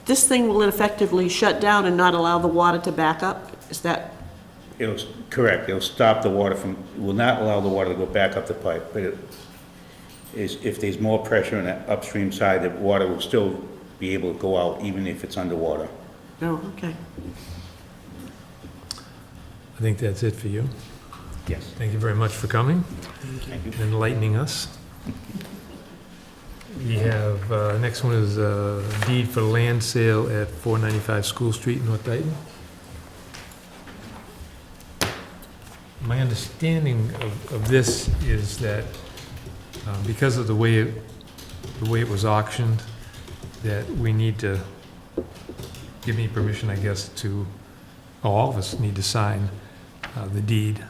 this thing will effectively shut down and not allow the water to back up? Is that, Correct, it'll stop the water from, will not allow the water to go back up the pipe, but it is, if there's more pressure on the upstream side, the water will still be able to go out even if it's underwater. oh, okay. I think that's it for you. Yes. Thank you very much for coming Thank you. and enlightening us. We have, next one is deed for land sale at 495 School Street, North Dayton. My understanding of this is that because of the way it was auctioned, that we need to, give me permission, I guess, to, all of us need to sign the deed.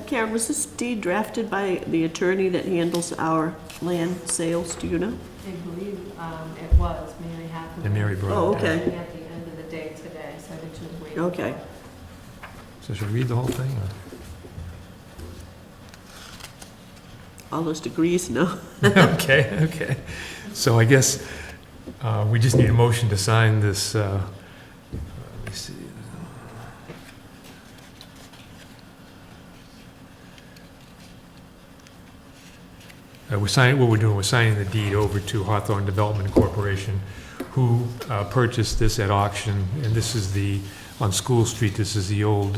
Karen, was this deed drafted by the attorney that handles our land sales, do you know? I believe it was, Mary Hathaway. And Mary brought it Oh, down. okay. At the end of the day today, so that she was waiting. Okay. So should we read the whole thing? All those degrees, no? Okay. So I guess we just need a motion to sign this, let me see. We're signing, what we're doing, we're signing the deed over to Hawthorne Development Corporation, who purchased this at auction, and this is the, on School Street, this is the old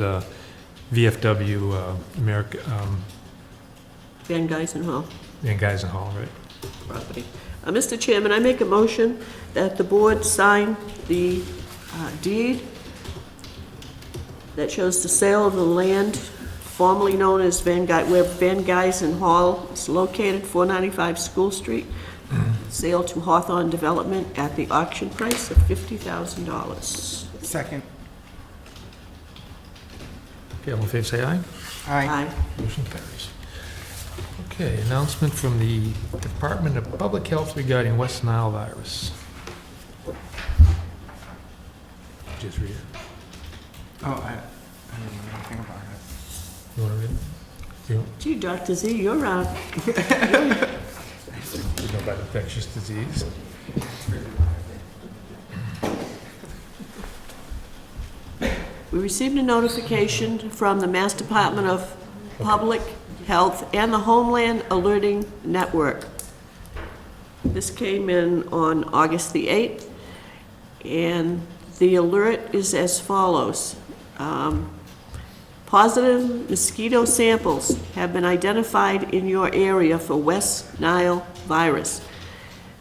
VFW America, Van Geisenhall and Geisenhall, right? property. Mr. Chairman, I make a motion that the board sign the deed that shows the sale of the land formerly known as where Van Geysen Hall is located, 495 School Street. Sale to Hawthorne Development at the auction price of $50,000. Second. Okay, all in favor, say aye. Aye. Motion carries. Okay, announcement from the Department of Public Health regarding West Nile virus. Just read it. Oh, I didn't know anything about it. You want to read it? You Gee, Dr. Z, you're know about infectious disease? We received a notification from the Mass Department of Public Health and the Homeland Alerting Network. This came in on August the 8th, and the alert is as follows. Positive mosquito samples have been identified in your area for West Nile virus.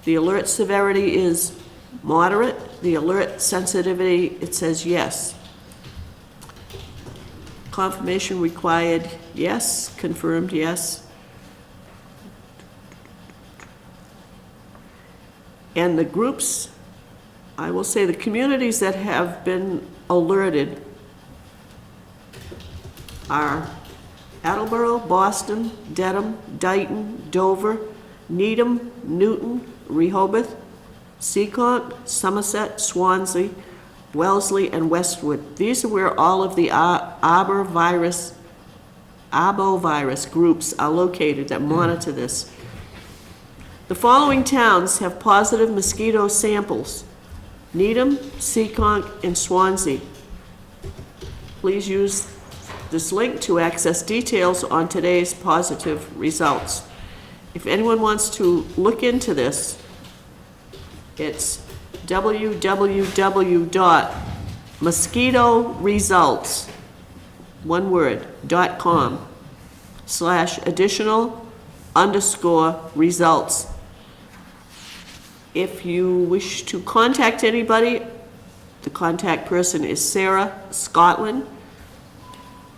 The alert severity is moderate. The alert sensitivity, it says yes. Confirmation required, yes. Confirmed, yes. And the groups, I will say the communities that have been alerted are Attleboro, Boston, Dedham, Dayton, Dover, Needham, Newton, Rehoboth, Seekonk, Somerset, Swansea, Wellesley, and Westwood. These are where all of the arbovirus groups are located that monitor this. The following towns have positive mosquito samples: Needham, Seekonk, and Swansea. Please use this link to access details on today's positive results. If anyone wants to look into this, it's www.mosquitoresults, one word, .com/additional_results. If you wish to contact anybody, the contact person is Sarah Scotland.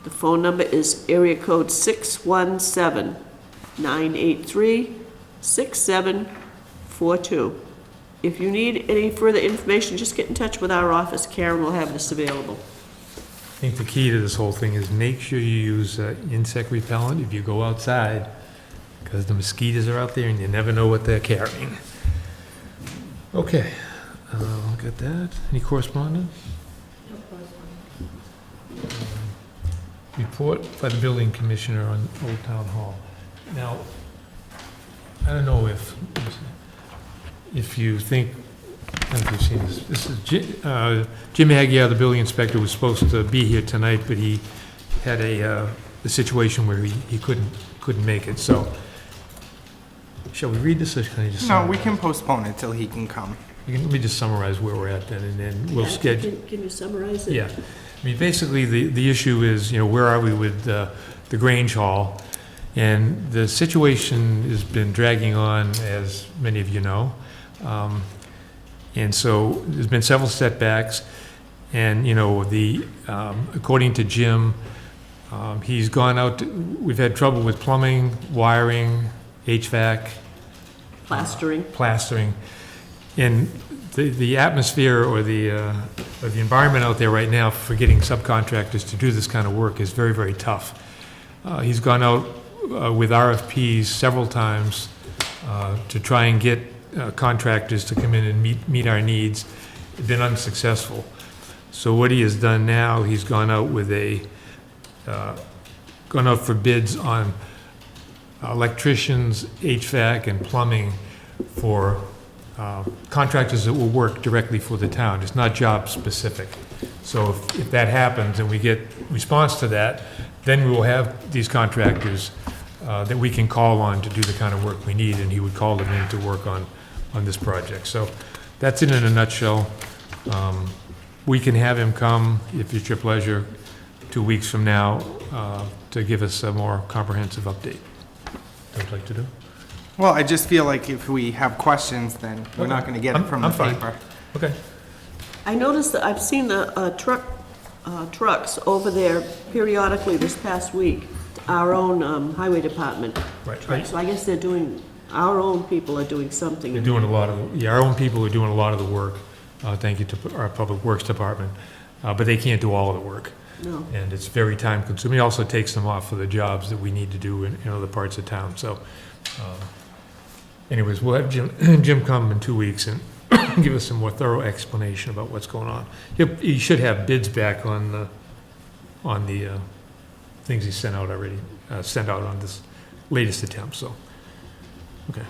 The phone number is area code 617-983-6742. If you need any further information, just get in touch with our office. Karen will have this available. I think the key to this whole thing is make sure you use insect repellent if you go outside, because the mosquitoes are out there and you never know what they're carrying. Okay, look at that. Any correspondence? Report by the building commissioner on Old Town Hall. Now, I don't know if you think, I don't know if you've seen this. This is Jim Aguirre, the building inspector, was supposed to be here tonight, but he had a situation where he couldn't make it. So, shall we read this, or can I just? No, we can postpone it till he can come. Let me just summarize where we're at then, and then we'll schedule. Can you summarize it? Yeah. I mean, basically, the issue is, where are we with the Grange Hall? And the situation has been dragging on, as many of you know. And so there's been several setbacks. And, according to Jim, he's gone out, we've had trouble with plumbing, wiring, HVAC. Plastering. And the atmosphere or the environment out there right now for getting subcontractors to do this kind of work is very, very tough. He's gone out with RFPs several times to try and get contractors to come in and meet our needs. It's been unsuccessful. So what he has done now, he's gone out with gone out for bids on electricians, HVAC, and plumbing for contractors that will work directly for the town. It's not job specific. So if that happens and we get response to that, then we will have these contractors that we can call on to do the kind of work we need, and he would call them in to work on this project. So that's it in a nutshell. We can have him come, if it's your pleasure, 2 weeks from now to give us a more comprehensive update. What would you like to do? Well, I just feel like if we have questions, then we're not going to get it from the paper. Okay. I noticed that I've seen the trucks over there periodically this past week, our own highway department. Right. So I guess our own people are doing something. They're doing a lot of, our own people are doing a lot of the work. Thank you to our Public Works Department. But they can't do all of the work. No. And it's very time consuming. It also takes them off for the jobs that we need to do in other parts of town. So anyways, we'll have Jim come in 2 weeks and give us some more thorough explanation about what's going on. He should have bids back on the things he sent out already, sent out on this latest attempt, so, okay.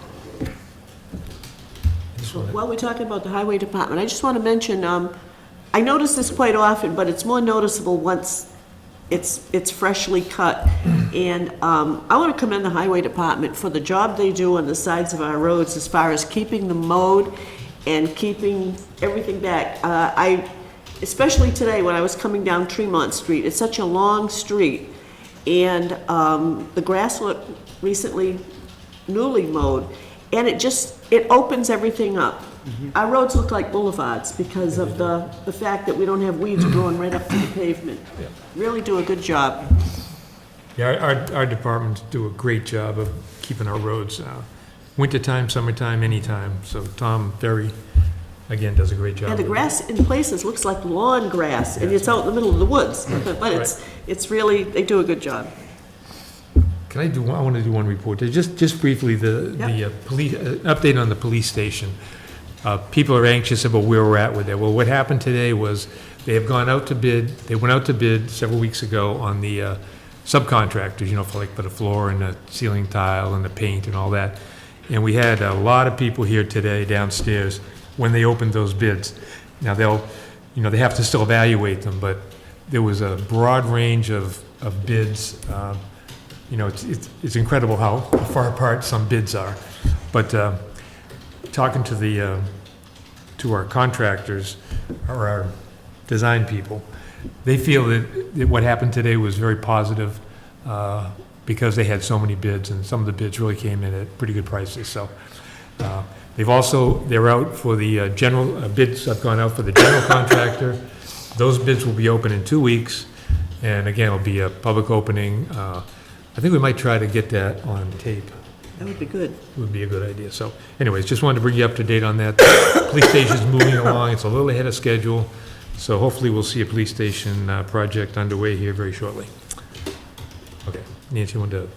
While we're talking about the highway department, I just want to mention, I notice this quite often, but it's more noticeable once it's freshly cut. And I want to commend the highway department for the job they do on the sides of our roads as far as keeping them mowed and keeping everything back. Especially today when I was coming down Tremont Street, it's such a long street, and the grass looked recently newly mowed, and it opens everything up. Our roads look like boulevards because of the fact that we don't have weeds growing right up to the pavement. Yeah. Really do a good job. Yeah, our departments do a great job of keeping our roads, wintertime, summertime, anytime. So Tom Ferry, again, does a great job. And the grass in places looks like lawn grass, and it's out in the middle of the woods. But it's really, they do a good job. I want to do one report. Just briefly, the police, update on the police station. People are anxious about where we're at with it. Well, what happened today was they have gone out to bid. They went out to bid several weeks ago on the subcontractors, for the floor and the ceiling tile and the paint and all that. And we had a lot of people here today downstairs when they opened those bids. Now they have to still evaluate them, but there was a broad range of bids. It's incredible how far apart some bids are. But talking to our contractors or our design people, they feel that what happened today was very positive because they had so many bids, and some of the bids really came in at pretty good prices. So They're out for the general, bids have gone out for the general contractor. Those bids will be open in 2 weeks, and again, it'll be a public opening. I think we might try to get that on tape. That would be good. Would be a good idea. So anyways, just wanted to bring you up to date on that. The police station's moving along. It's a little ahead of schedule. So hopefully we'll see a police station project underway here very shortly. Okay, Nancy, you want to,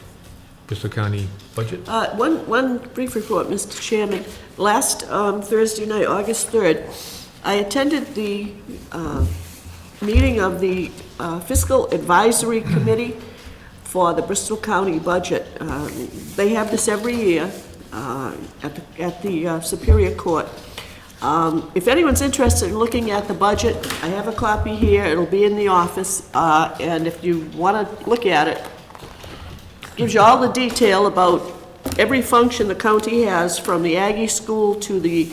Bristol County budget? One brief report, Mr. Chairman. Last Thursday night, August 3rd, I attended the meeting of the Fiscal Advisory Committee for the Bristol County budget. They have this every year at the Superior Court. If anyone's interested in looking at the budget, I have a copy here. It'll be in the office, and if you want to look at it, it gives you all the detail about every function the county has, from the Aggie School to the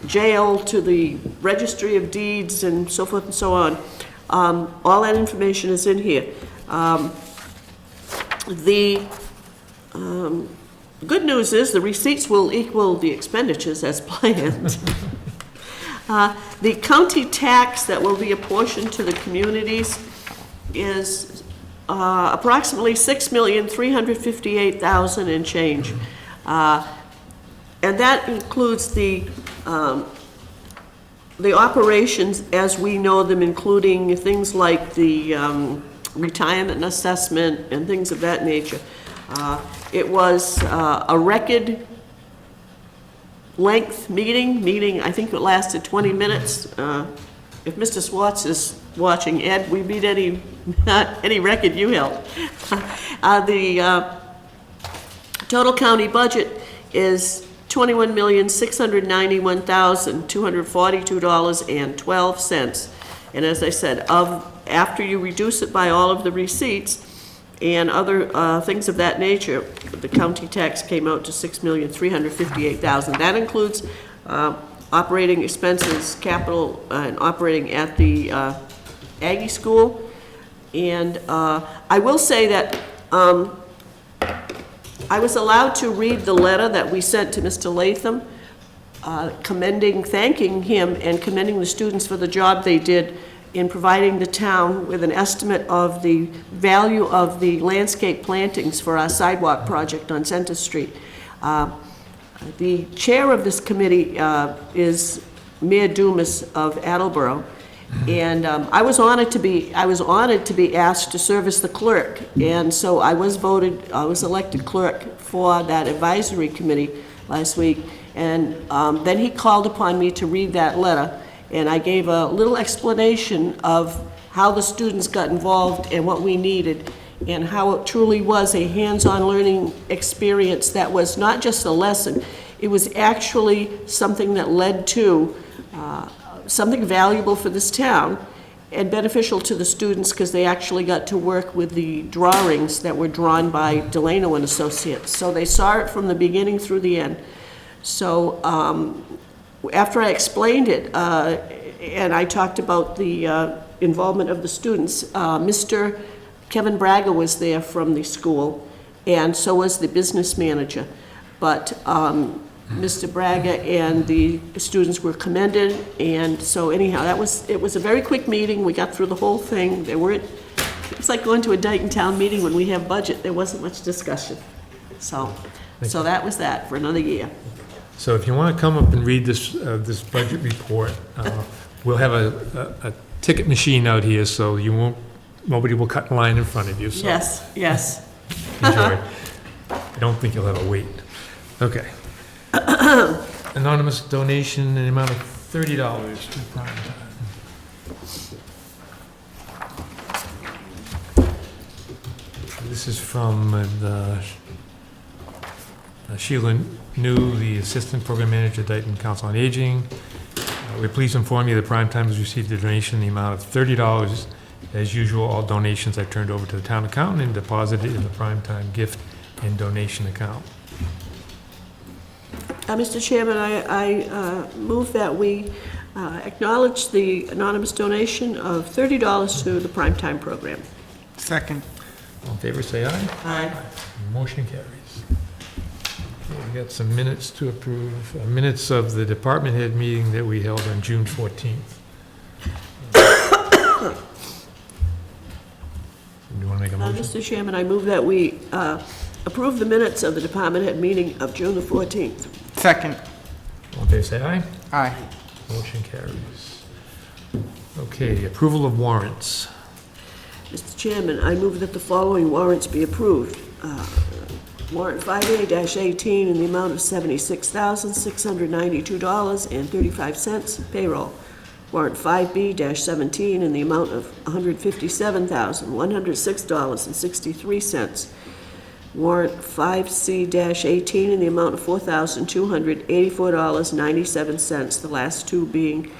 jail to the Registry of Deeds and so forth and so on. All that information is in here. The good news is the receipts will equal the expenditures as planned. The county tax that will be apportioned to the communities is approximately $6,358,000 and change. And that includes the operations as we know them, including things like the retirement assessment and things of that nature. It was a record length meeting, I think it lasted 20 minutes. If Mr. Swartz is watching, Ed, we beat any record you held. The total county budget is $21,691,242.12. And as I said, after you reduce it by all of the receipts and other things of that nature, the county tax came out to $6,358,000. That includes operating expenses, capital, and operating at the Aggie School. And I will say that I was allowed to read the letter that we sent to Mr. Latham, thanking him and commending the students for the job they did in providing the town with an estimate of the value of the landscape plantings for our sidewalk project on Center Street. The chair of this committee is Mayor Dumas of Attleboro, and I was honored to be asked to serve as the clerk, and so I was elected clerk for that advisory committee last week, and then he called upon me to read that letter. And I gave a little explanation of how the students got involved and what we needed, and how it truly was a hands-on learning experience that was not just a lesson. It was actually something that led to something valuable for this town and beneficial to the students, because they actually got to work with the drawings that were drawn by Delano and Associates. So they saw it from the beginning through the end. So after I explained it, and I talked about the involvement of the students, Mr. Kevin Braga was there from the school, and so was the business manager. But Mr. Braga and the students were commended, and so anyhow, it was a very quick meeting. We got through the whole thing. It's like going to a Dayton Town meeting when we have budget. There wasn't much discussion. So that was that for another year. So if you want to come up and read this budget report, we'll have a ticket machine out here, so nobody will cut in line in front of you. So Yes. enjoy. I don't think you'll have a wait. Okay. Anonymous donation in the amount of $30 to Prime Time. This is from Sheila New, the Assistant Program Manager, Dayton Council on Aging. We're pleased to inform you that Prime Time has received a donation in the amount of $30. As usual, all donations are turned over to the town accountant and deposited in the Prime Time gift and donation account. Mr. Chairman, I move that we acknowledge the anonymous donation of $30 to the Prime Time program. Second. All in favor, say aye. Aye. Motion carries. Okay, got some minutes to approve, minutes of the department head meeting that we held on June 14th. Do you want to make a motion? Mr. Chairman, I move that we approve the minutes of the department head meeting of June the 14th. Second. All in favor, say aye. Aye. Motion carries. Okay, approval of warrants. Mr. Chairman, I move that the following warrants be approved. Warrant 5A-18 in the amount of $76,692.35 payroll. Warrant 5B-17 in the amount of $157,106.63. Warrant 5C-18 in the amount of $4,284.97, the last two being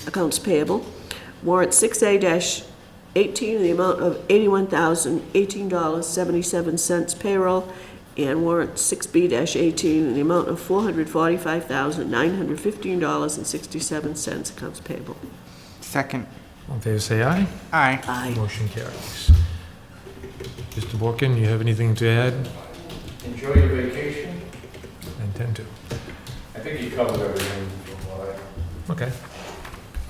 accounts payable. Warrant 6A-18 in the amount of $81,018.77 payroll, and warrant 6B-18 in the amount of $445,915.67 accounts payable. Second. All in favor, say aye. Aye. Aye. Motion carries. Mr. Borkin, you have anything to add? Enjoy your vacation. I intend to. I think you covered everything from what I... Okay.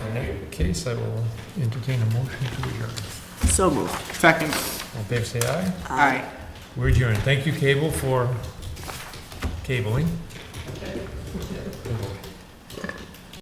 In that case, I will entertain a motion to adjourn. So moved. Second. All in favor, say aye. Aye. We're adjourned. Thank you, Cable, for cabling.